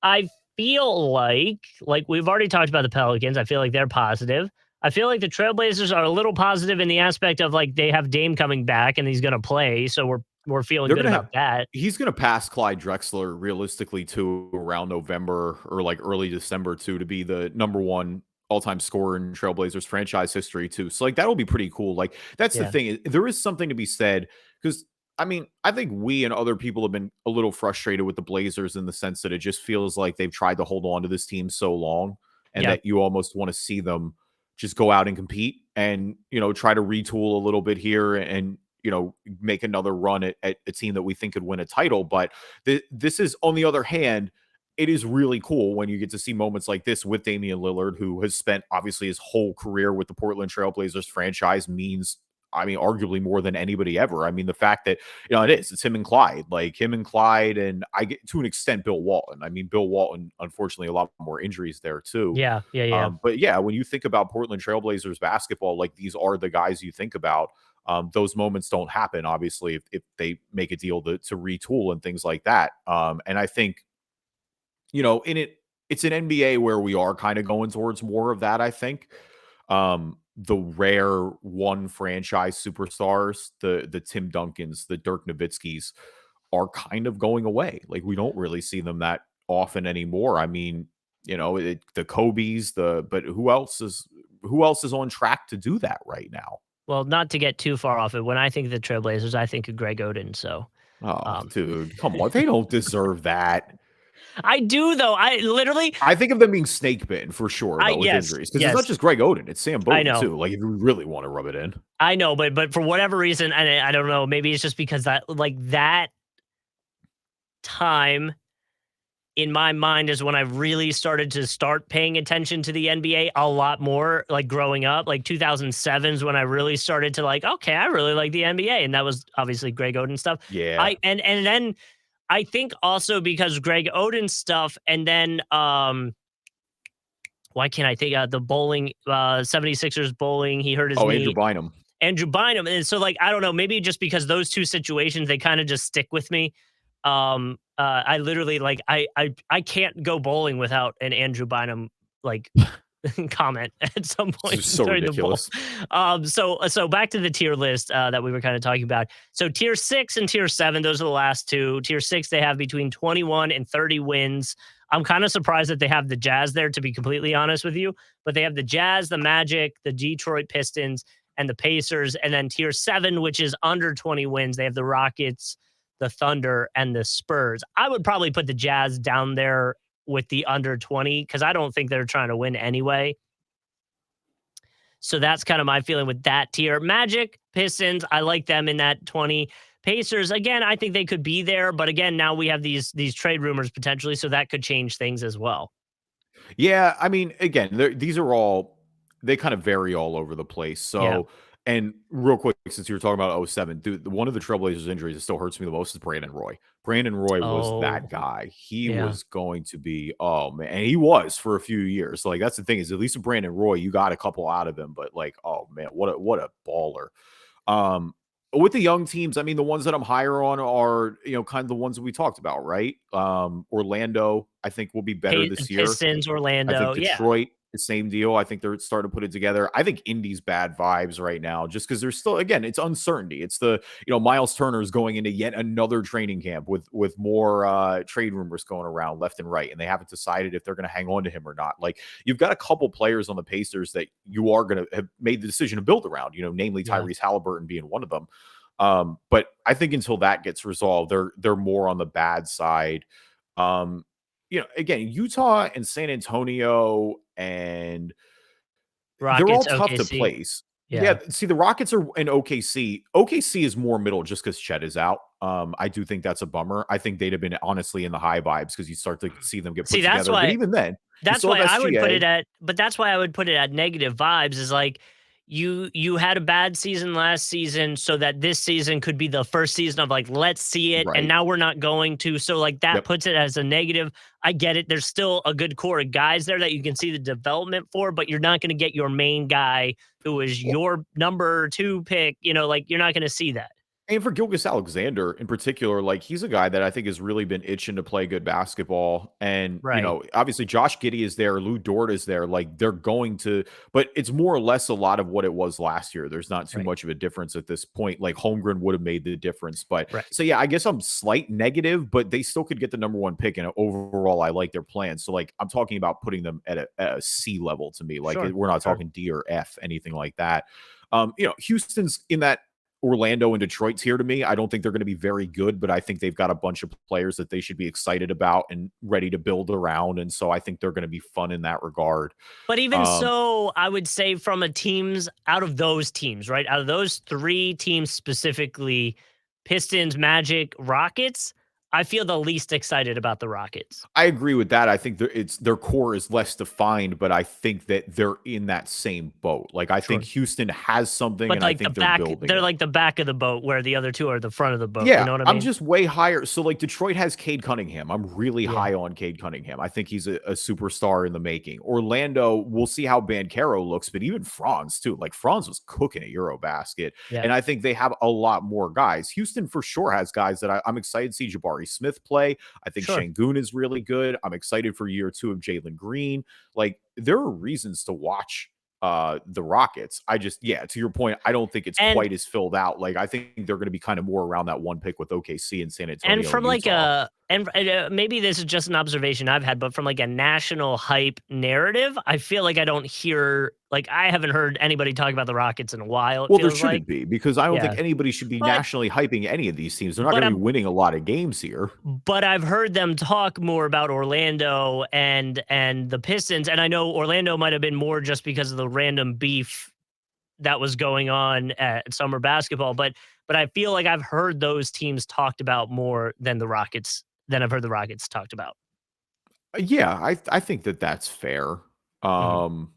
I feel like we've already talked about the Pelicans. I feel like they're positive. I feel like the Trailblazers are a little positive in the aspect of like they have Dame coming back and he's going to play, so we're feeling They're good gonna about have. that. He's gonna pass Clyde Drexler realistically too around November or like early December too to be the number one all-time scorer in Trailblazers franchise history too. So like that'll be pretty cool. Like that's the Yeah. thing. There is something to be said because I mean I think we and other people have been a little frustrated with the Blazers in the sense that it just feels like they've tried to hold on to this team so long and Yep. that you almost want to see them just go out and compete and try to retool a little bit here and make another run at a team that we think could win a title. But this is, on the other hand, it is really cool when you get to see moments like this with Damian Lillard, who has spent obviously his whole career with the Portland Trailblazers franchise means, I mean, arguably more than anybody ever. I mean, the fact that, it's him and Clyde, like him and Clyde, and I get to an extent, Bill Walton. I mean, Bill Walton, unfortunately, a lot more injuries there too. Yeah. Yeah. Yeah. But yeah, when you think about Portland Trailblazers basketball, like these are the guys you think about. Those moments don't happen, obviously, if they make a deal to retool and things like that. And I think, it's an NBA where we are kind of going towards more of that, I think. The rare one franchise superstars, the Tim Duncans, the Dirk Nowitzkis, are kind of going away. Like we don't really see them that often anymore. I mean, the Kobe's, but who else is on track to do that right now? Well, not to get too far off it. When I think of the Trailblazers, I think of Greg Oden. So, Oh, um, dude, come on. They don't deserve that. I do though. I literally, I think of them being snake bitten for sure, I though, with yes, injuries. Because it's not yes, just Greg Oden, it's Sam I Bowden, know. too. Like, if you really want to rub it in. I know, but for whatever reason, and I don't know, maybe it's just because that time in my mind is when I really started to start paying attention to the NBA a lot more, like growing up, like 2007 is when I really started to like, okay, I really like the NBA. And that was obviously Greg Oden stuff. Yeah. And then I think also because Greg Oden stuff, and then why can't I think the bowling 76ers bowling, he hurt his Oh, Andrew knee. Bynum. Andrew Bynum. And so like I don't know, maybe just because those two situations they kind of just stick with me. I literally like I can't go bowling without an Andrew Bynum like comment at some This point is so during the bowl. ridiculous. So back to the tier list that we were kind of talking about. So tier 6 and tier 7, those are the last two. Tier 6 they have between 21 and 30 wins. I'm kind of surprised that they have the Jazz there, to be completely honest with you. But they have the Jazz, the Magic, the Detroit Pistons, and the Pacers. And then tier 7, which is under 20 wins, they have the Rockets, the Thunder, and the Spurs. I would probably put the Jazz down there with the under 20 because I don't think they're trying to win anyway. So that's kind of my feeling with that tier. Magic, Pistons, I like them in that 20. Pacers, again, I think they could be there, but again, now we have these trade rumors potentially, so that could change things as well. Yeah, I mean, again, these are all, they kind of vary all over the place. Yeah. So And real quick, since you were talking about '07, dude, one of the Trailblazers injuries that still hurts me the most is Brandon Roy. Brandon Roy was that Oh, guy. He yeah. was going to be, oh man, and he was for a few years. So, like that's the thing is, at least with Brandon Roy, you got a couple out of him, but like, oh man, what a baller. Um, with the young teams, I mean, the ones that I'm higher on are, kind of the ones that we talked about, right? Orlando, I think will be better this year. Pistons, I think Orlando. Yeah. Detroit, the same deal. I think they're starting to put it together. I think Indy's bad vibes right now, just because there's still, again, it's uncertainty. It's Miles Turner is going into yet another training camp with more trade rumors going around left and right, and they haven't decided if they're going to hang on to him or not. Like you've got a couple players on the Pacers that you are going to have made the decision to build around. Namely Yeah. Tyrese Halliburton being one of them. But I think until that gets resolved, they're more on the bad side. Again, Utah and San Antonio, and they're all Rockets, tough to OKC. place. Yeah. Yeah, see, the Rockets are in OKC. OKC is more middle just because Chet is out. I do think that's a bummer. I think they'd have been honestly in the high vibes because you start to see them get See, put together. But even then, you that's still why have I would put it SGA. at but that's why I would put it at negative vibes is like you had a bad season last season so that this season could be the first season of like let's see it and Right. now we're not going to, so like that Yep. puts it as a negative. I get it, there's still a good core of guys there that you can see the development for, but you're not going to get your main guy who is Well, your number 2 pick, like you're not going to see that. and for Gilgeous Alexander in particular, like he's a guy that I think has really been itching to play good basketball. And, Right. obviously Josh Giddey is there, Lou Dort is there. Like they're going to, but it's more or less a lot of what it was last year. There's not too Right. much of a difference at this point. Like Holmgren would have made the difference. But Right. so, yeah, I guess I'm slight negative, but they still could get the number one pick. And overall, I like their plan. So, like, I'm talking about putting them at a C level to me. Like, Sure. we're not Sure. talking D or F, anything like that. Houston's in that Orlando and Detroit's here to me. I don't think they're going to be very good, but I think they've got a bunch of players that they should be excited about and ready to build around. And so I think they're going to be fun in that regard. But even Um, so, I would say from a teams out of those teams, right? Out of those 3 teams specifically, Pistons, Magic, Rockets, I feel the least excited about the Rockets. I agree with that. I think their core is less defined, but I think that they're in that same boat. Like I think Sure. Houston has something, But and I like think they're building they're it. like the back of the boat where the other 2 are the front of the boat. You Yeah, know what I I'm mean? just way higher. So, like, Detroit has Cade Cunningham. I'm really Yeah. high on Cade Cunningham. I think he's a superstar in the making. Orlando, we'll see how Banchero looks, but even Franz, too. Like, Franz was cooking at Eurobasket, Yeah. and I think they have a lot more guys. Houston, for sure, has guys that I'm excited to see Jabari Smith play. I think Sure. Şengün is really good. I'm excited for year 2 of Jalen Green. Like, there are reasons to watch the Rockets. Yeah, to your point, I don't think it's And quite as filled out. Like I think they're going to be kind of more around that one pick with OKC and San And Antonio from and like Utah. maybe this is just an observation I've had, but from like a national hype narrative, I feel like I don't hear like I haven't heard anybody talk about the Rockets in a while. It Well, there feels like, shouldn't be because I don't think yeah, anybody should be but nationally hyping any of these teams. They're not but going to be I'm winning a lot of games here. but I've heard them talk more about Orlando and the Pistons, and I know Orlando might have been more just because of the random beef that was going on at summer basketball, but I feel like I've heard those teams talked about more than the Rockets than I've heard the Rockets talked about. Yeah, I think that that's fair. Mhm.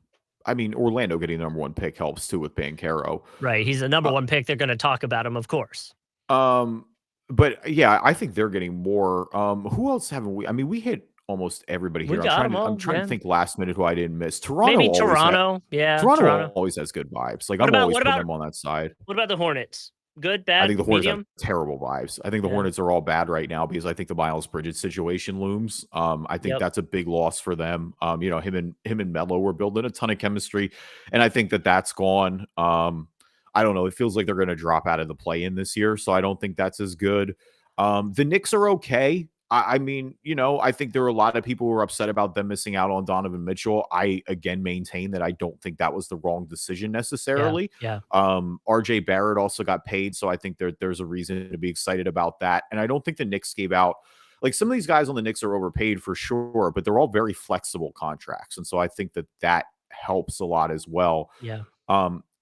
I mean, Orlando getting the number one pick helps too with Banchero. Right, he's the number Uh, 1 pick, they're gonna talk about him, of course. Um, but yeah, I think they're getting more. Who else haven't we? I mean, we hit almost everybody We here. got them I'm all, trying to yeah. think last minute who I didn't miss. Maybe Toronto, yeah, Toronto Toronto. always has good vibes. Like What I'm about always what putting about them on that side. what about the Hornets? Good, I think bad, the Hornets have medium? terrible vibes. I think the Yeah, Hornets are all bad right now because I think the Miles Bridges situation looms. I think yep, that's a big loss for them. Him and Melo were building a ton of chemistry, and I think that that's gone. I don't know. It feels like they're going to drop out of the play in this year, so I don't think that's as good. The Knicks are okay. I mean, I think there are a lot of people who are upset about them missing out on Donovan Mitchell. I again maintain that I don't think that was the wrong decision yeah, necessarily. yeah, RJ Barrett also got paid, so I think there's a reason to be excited about that. And I don't think the Knicks gave out like some of these guys on the Knicks are overpaid for sure, but they're all very flexible contracts, and so I think that helps a lot as well. yeah.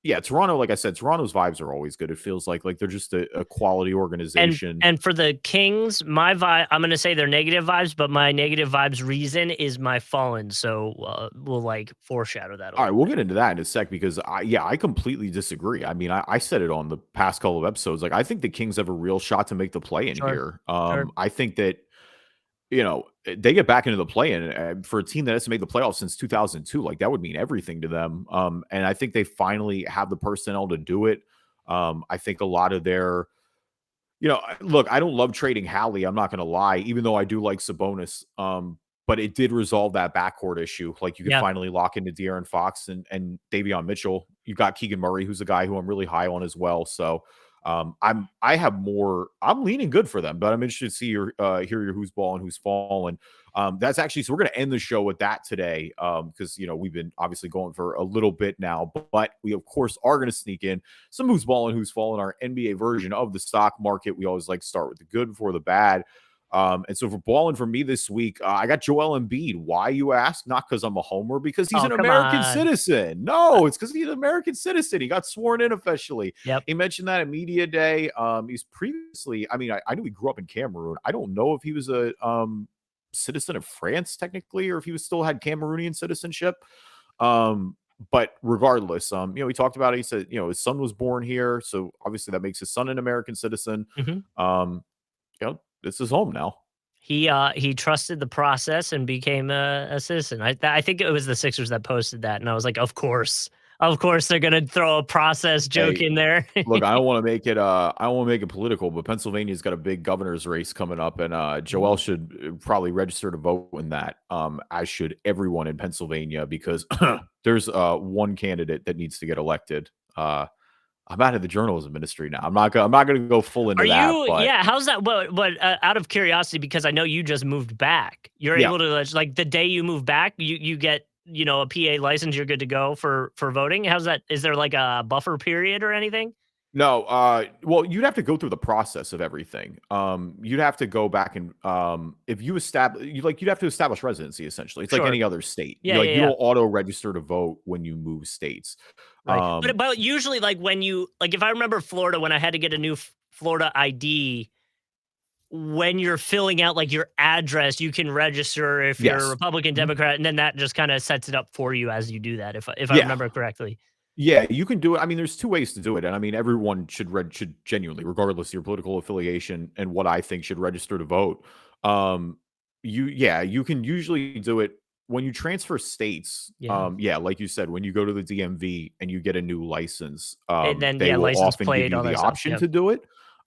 Yeah, Toronto, like I said, Toronto's vibes are always good. It feels like they're just a quality organization. And for the Kings, my vibe, I'm gonna say they're negative vibes, but my negative vibes reason is my fallen. So we'll like foreshadow that a All right, little we'll bit. get into that in a sec because I completely disagree. I mean, I said it on the past couple of episodes. Like, I think the Kings have a real shot to make the play in Sure, here. sure. I think that they get back into the play in for a team that has made the playoffs since 2002. Like, that would mean everything to them. And I think they finally have the personnel to do it. I think a lot of their look, I don't love trading Hallie. I'm not going to lie, even though I do like Sabonis. But it did resolve that backcourt issue. Like, you could Yeah. finally lock into De'Aaron Fox and Davion Mitchell. You got Keegan Murray, who's a guy who I'm really high on as well. So I'm leaning good for them, but I'm interested to see hear your who's balling, who's falling. That's actually, so we're going to end the show with that today. Because we've been obviously going for a little bit now, but we of course are going to sneak in some who's balling, who's falling, our NBA version of the stock market. We always like to start with the good before the bad. And so for balling for me this week, I got Joel Embiid. Why, you ask? Not because I'm a homer, because he's Oh, an come American on. citizen. No, it's because he's an American citizen. He got sworn in officially. Yep. He mentioned that at media day. He's previously, I mean, I knew he grew up in Cameroon. I don't know if he was a citizen of France technically, or if he was still had Cameroonian citizenship. But regardless, he talked about it. He said, his son was born here, so obviously that makes his son an American citizen. This is home now. He trusted the process and became a citizen. I think it was the Sixers that posted that, and I was like, of course, they're gonna throw a process joke Hey, in there. look, I don't want to make it. I don't want to make it political, but Pennsylvania's got a big governor's race coming up, and Joel Ooh. should probably register to vote in that. As should everyone in Pennsylvania, because there's one candidate that needs to get elected. I'm out of the journalism industry now. I'm not gonna go full into Are that, you? but Yeah. How's that? But out of curiosity, because I know you just moved back, you're yeah. able to like the day you move back, you get a PA license, you're good to go for voting. How's that? Is there like a buffer period or anything? No, well, you'd have to go through the process of everything. You'd have to go back and if you establish, you'd have to establish residency essentially. It's like Sure. any other state. Yeah. Yeah. You Yeah. don't auto register to vote when you move states. Right. But Um, but usually, like when you like, if I remember Florida, when I had to get a new Florida ID, when you're filling out like your address, you can register if you're a yes. Republican, Mhm. Democrat, and then that just kind of sets it up for you as you do that. If I Yeah. remember correctly. Yeah, you can do it. I mean, there's two ways to do it, and I mean, everyone should genuinely, regardless of your political affiliation and what I think, should register to vote. Um, you can usually do it when you transfer states. Yeah. Yeah, like you said, when you go to the DMV and you get a new license, And then, they yeah, will license often give plate, you all the that stuff, option yep. to do it.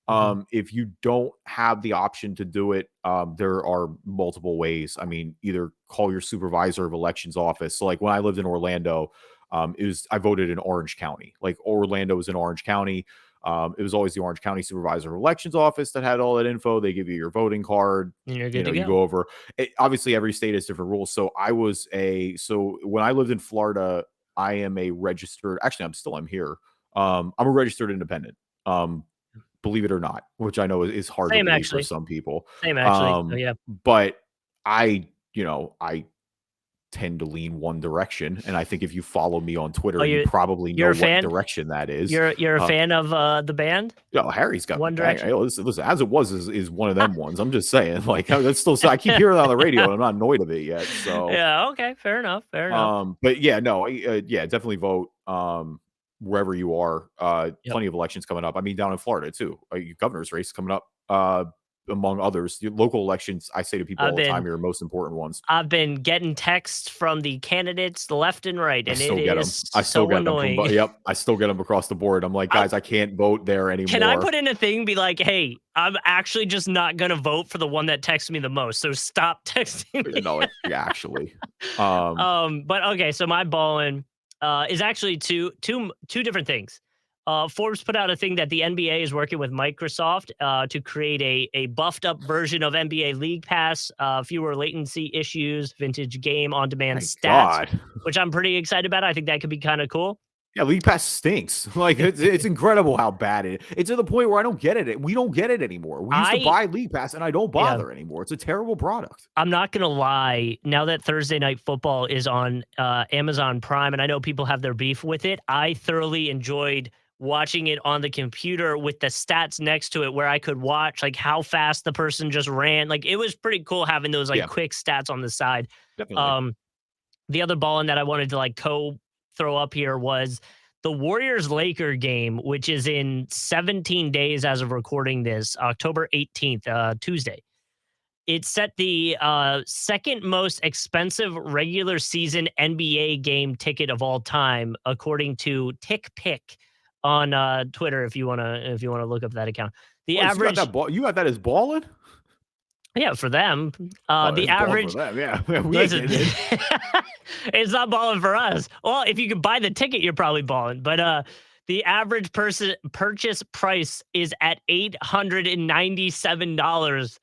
Mhm. If you don't have the option to do it, there are multiple ways. I mean, either call your supervisor of elections office. So, like when I lived in Orlando, I voted in Orange County. Like Orlando was in Orange County. It was always the Orange County Supervisor of Elections office that had all that info. They give you your voting card. And you're good to You go. go over it. Obviously, every state has different rules. So when I lived in Florida, I am a registered. Actually, I'm here. I'm a registered independent. Um, believe it or not, which I know is hard to Same, believe for actually. some people. Same, actually. So, Um, yeah. but I tend to lean one direction, and I think if you follow me on Oh, Twitter, you probably know you're a what fan? direction that is. You're a Uh, fan of, the band? Harry's got One bang. Hey, Direction? listen, as it was is one of them ones. I'm just saying, like that's still. I keep hearing it on the radio, and I'm not annoyed of it yet. So, Yeah, okay, fair enough, fair enough. but yeah, no, yeah, definitely vote. Wherever you are, Yep. plenty of elections coming up. I mean, down in Florida too, governor's race coming up. Among others, the local elections. I say to people I've all the time, been are the most important ones. I've been getting texts from the candidates left and right, I and it still get them. is I still so get them from annoying. yep, I still get them across the board. I'm like, I "Guys, I can't vote there Can I anymore." put in a thing, be like, "Hey, I'm actually just not gonna vote for the one that texts me the most, so stop texting me." Yeah, actually. Um, But okay, so my ballin, is actually two different things. Forbes put out a thing that the NBA is working with Microsoft to create a buffed up version of NBA League Pass, fewer latency issues, vintage game on demand Thank stats, God. which I'm pretty excited about. I think that could be kind of cool. Yeah, League Pass stinks. Like it's incredible how bad it is. It's to the point where I don't get it. We don't get it anymore. We used to buy League Pass, and I don't Yeah. bother anymore. It's a terrible product. I'm not gonna lie. Now that Thursday Night Football is on Amazon Prime, and I know people have their beef with it, I thoroughly enjoyed watching it on the computer with the stats next to it, where I could watch like how fast the person just ran. Like it was pretty cool having those like Yeah, quick stats on the side. definitely. Um, the other ball in that I wanted to like throw up here was the Warriors Laker game, which is in 17 days as of recording this, October 18th, Tuesday. It set the second most expensive regular season NBA game ticket of all time, according to TickPick on Twitter. If you wanna look up that account, the What, you got average, that ball? You got that as balling? yeah, for them, Oh, the it's balling for average. them. Yeah, we ain't Listen, getting it. it's not balling for us. Well, if you could buy the ticket, you're probably balling. But the average person purchase price is at $897.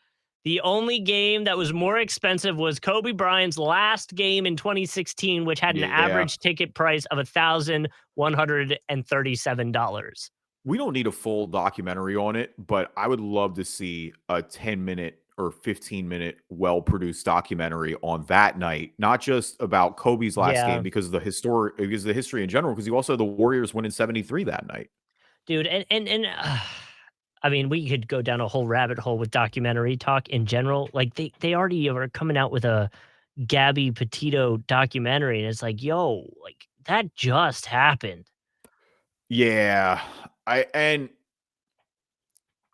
The only game that was more expensive was Kobe Bryant's last game in 2016, which had an Yeah, average ticket price of $1,137. we don't need a full documentary on it, but I would love to see a 10-minute or 15-minute well-produced documentary on that night, not just about Kobe's last Yeah, game because of the history in general, because you also had the Warriors winning 73 that night. dude, I mean, we could go down a whole rabbit hole with documentary talk in general. Like they already are coming out with a Gabby Petito documentary, and it's like, yo, like that just happened. Yeah, I and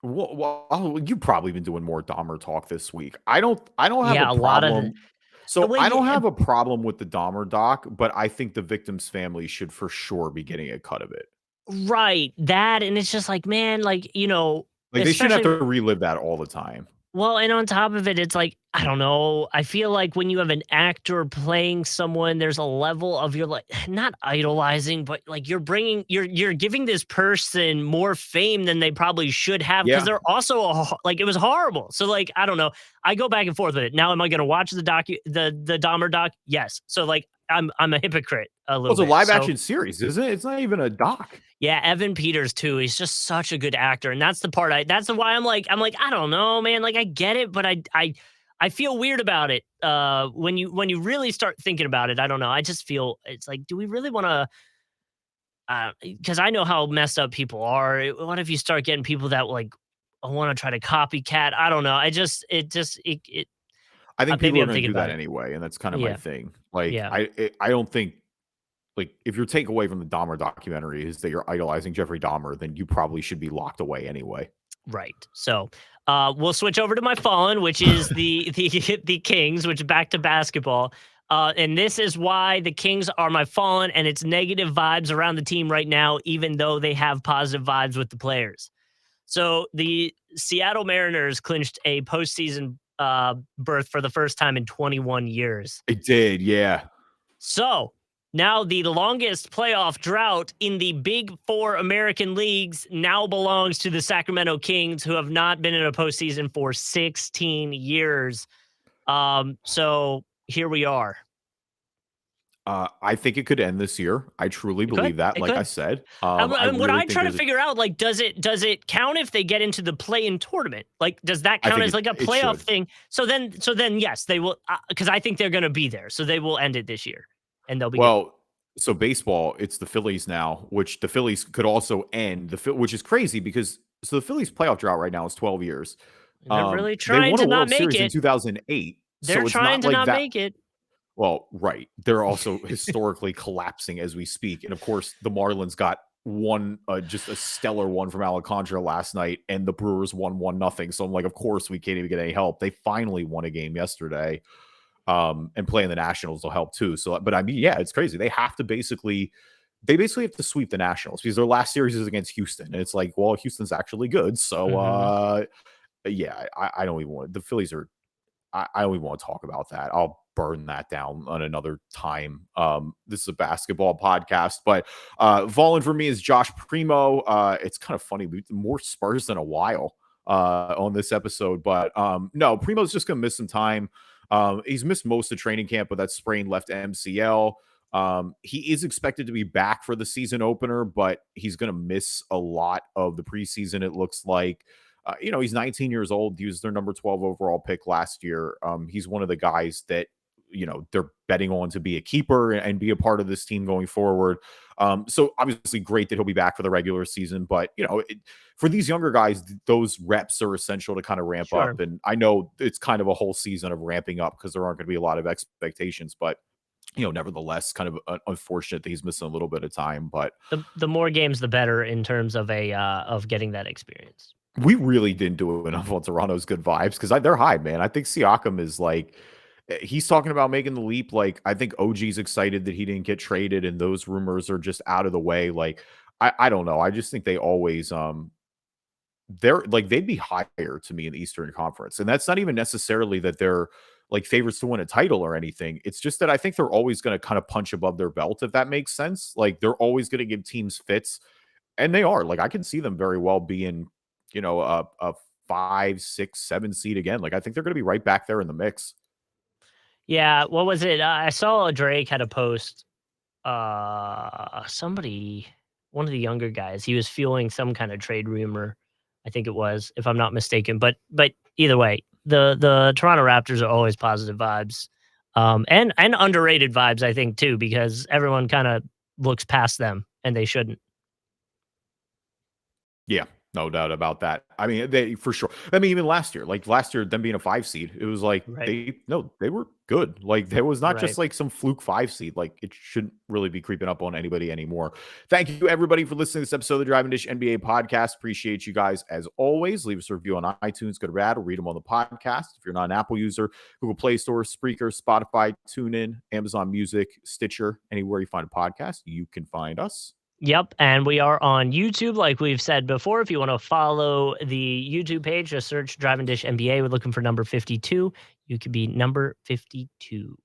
you've probably been doing more Dahmer talk this week. I don't have a Yeah, a lot of the problem. So well, I yeah, don't have a problem with the Dahmer doc, but I think the victim's family should for sure be getting a cut of it. right, that, and it's just like, man, like, Like they shouldn't especially. have to relive that all the time. Well, and on top of it, it's like, I don't know. I feel like when you have an actor playing someone, there's a level of you're like not idolizing, but like you're giving this person more fame than they probably should have because Yeah. they're also like it was horrible. So like I don't know. I go back and forth with it. Now, am I going to watch the Dahmer doc? Yes. So like I'm a hypocrite a Well, little it's a bit. live So action series, isn't it? It's not even a doc. yeah, Evan Peters too. He's just such a good actor, and that's the part that's why I'm like I don't know, man. Like I get it, but I feel weird about it. When you really start thinking about it, I don't know. I just feel it's like, do we really want to? Because I know how messed up people are. What if you start getting people that like want to try to copycat? I don't know. I think people Maybe are I'm going to thinking do that about it. anyway, and that's kind of my Yeah, thing. Like yeah. I don't think like if your takeaway from the Dahmer documentary is that you're idolizing Jeffrey Dahmer, then you probably should be locked away anyway. Right. So, we'll switch over to my fallen, which is the Kings, which is back to basketball. And this is why the Kings are my fallen, and it's negative vibes around the team right now, even though they have positive vibes with the players. So the Seattle Mariners clinched a postseason berth for the first time in 21 years. It did, yeah. So now the longest playoff drought in the big four American leagues now belongs to the Sacramento Kings, who have not been in a postseason for 16 years. So here we are. I think it could end this year. I truly It could. believe that. It Like I could. said, I And what really I think try to there's a. figure out, like, does it count if they get into the play-in tournament? Like, does that I count think as like a it playoff should. thing? So then, yes, they will, because I think they're going to be there. So they will end it this year, and they'll be good. Well, so baseball, it's the Phillies now, which the Phillies could also end which is crazy because the Phillies playoff drought right now is 12 years. They're really They trying won a to not World make Series in it. 2008, They're so it's trying not to like not that. make it. Well, right. They're also historically collapsing as we speak. And of course, the Marlins got one, just a stellar one from Alcantara last night, and the Brewers won 1-0. So I'm like, of course, we can't even get any help. They finally won a game yesterday. And playing the Nationals will help too. So, but I mean, yeah, it's crazy. They basically have to sweep the Nationals because their last series is against Houston. And it's like, well, Houston's actually good. So, Mhm. yeah, I don't even want the Phillies are I don't even want to talk about that. I'll burn that down on another time. This is a basketball podcast, but Volin for me is Josh Primo. It's kind of funny. We more Spurs than a while on this episode, but no, Primo's just gonna miss some time. He's missed most of training camp with that sprained left MCL. He is expected to be back for the season opener, but he's going to miss a lot of the preseason, it looks like. He's 19 years old. He was their number 12 overall pick last year. He's one of the guys that, they're betting on to be a keeper and be a part of this team going forward. So obviously great that he'll be back for the regular season, but for these younger guys, those reps are essential to kind of ramp Sure. up. And I know it's kind of a whole season of ramping up because there aren't going to be a lot of expectations, but nevertheless, kind of unfortunate that he's missing a little bit of time. But The more games, the better in terms of of getting that experience. we really didn't do enough on Toronto's good vibes because they're high, man. I think Siakam is like, he's talking about making the leap. Like, I think OG's excited that he didn't get traded, and those rumors are just out of the way. Like, I don't know. I just think they always they're like they'd be higher to me in the Eastern Conference. And that's not even necessarily that they're like favorites to win a title or anything. It's just that I think they're always going to kind of punch above their belt, if that makes sense. Like, they're always going to give teams fits, and they are. Like, I can see them very well being, a 5, 6, 7 seed again. Like, I think they're going to be right back there in the mix. Yeah, what was it? I saw Drake had a post. Somebody, one of the younger guys, he was fueling some kind of trade rumor. I think it was, if I'm not mistaken. But either way, the Toronto Raptors are always positive vibes, and underrated vibes, I think too, because everyone kind of looks past them, and they shouldn't. Yeah, no doubt about that. I mean, they for sure. I mean, even last year, them being a 5 seed, it was like Right. they were good. Like, there was not Right. just like some fluke 5 seed. Like, it shouldn't really be creeping up on anybody anymore. Thank you everybody for listening to this episode of the Driving Dish NBA podcast. Appreciate you guys as always. Leave us a review on iTunes, go to Rad, or read them on the podcast. If you're not an Apple user, Google Play Store, Spreaker, Spotify, TuneIn, Amazon Music, Stitcher, anywhere you find a podcast, you can find us. Yep, and we are on YouTube, like we've said before. If you want to follow the YouTube page, just search Driving Dish NBA. We're looking for number 52. You could be number 52.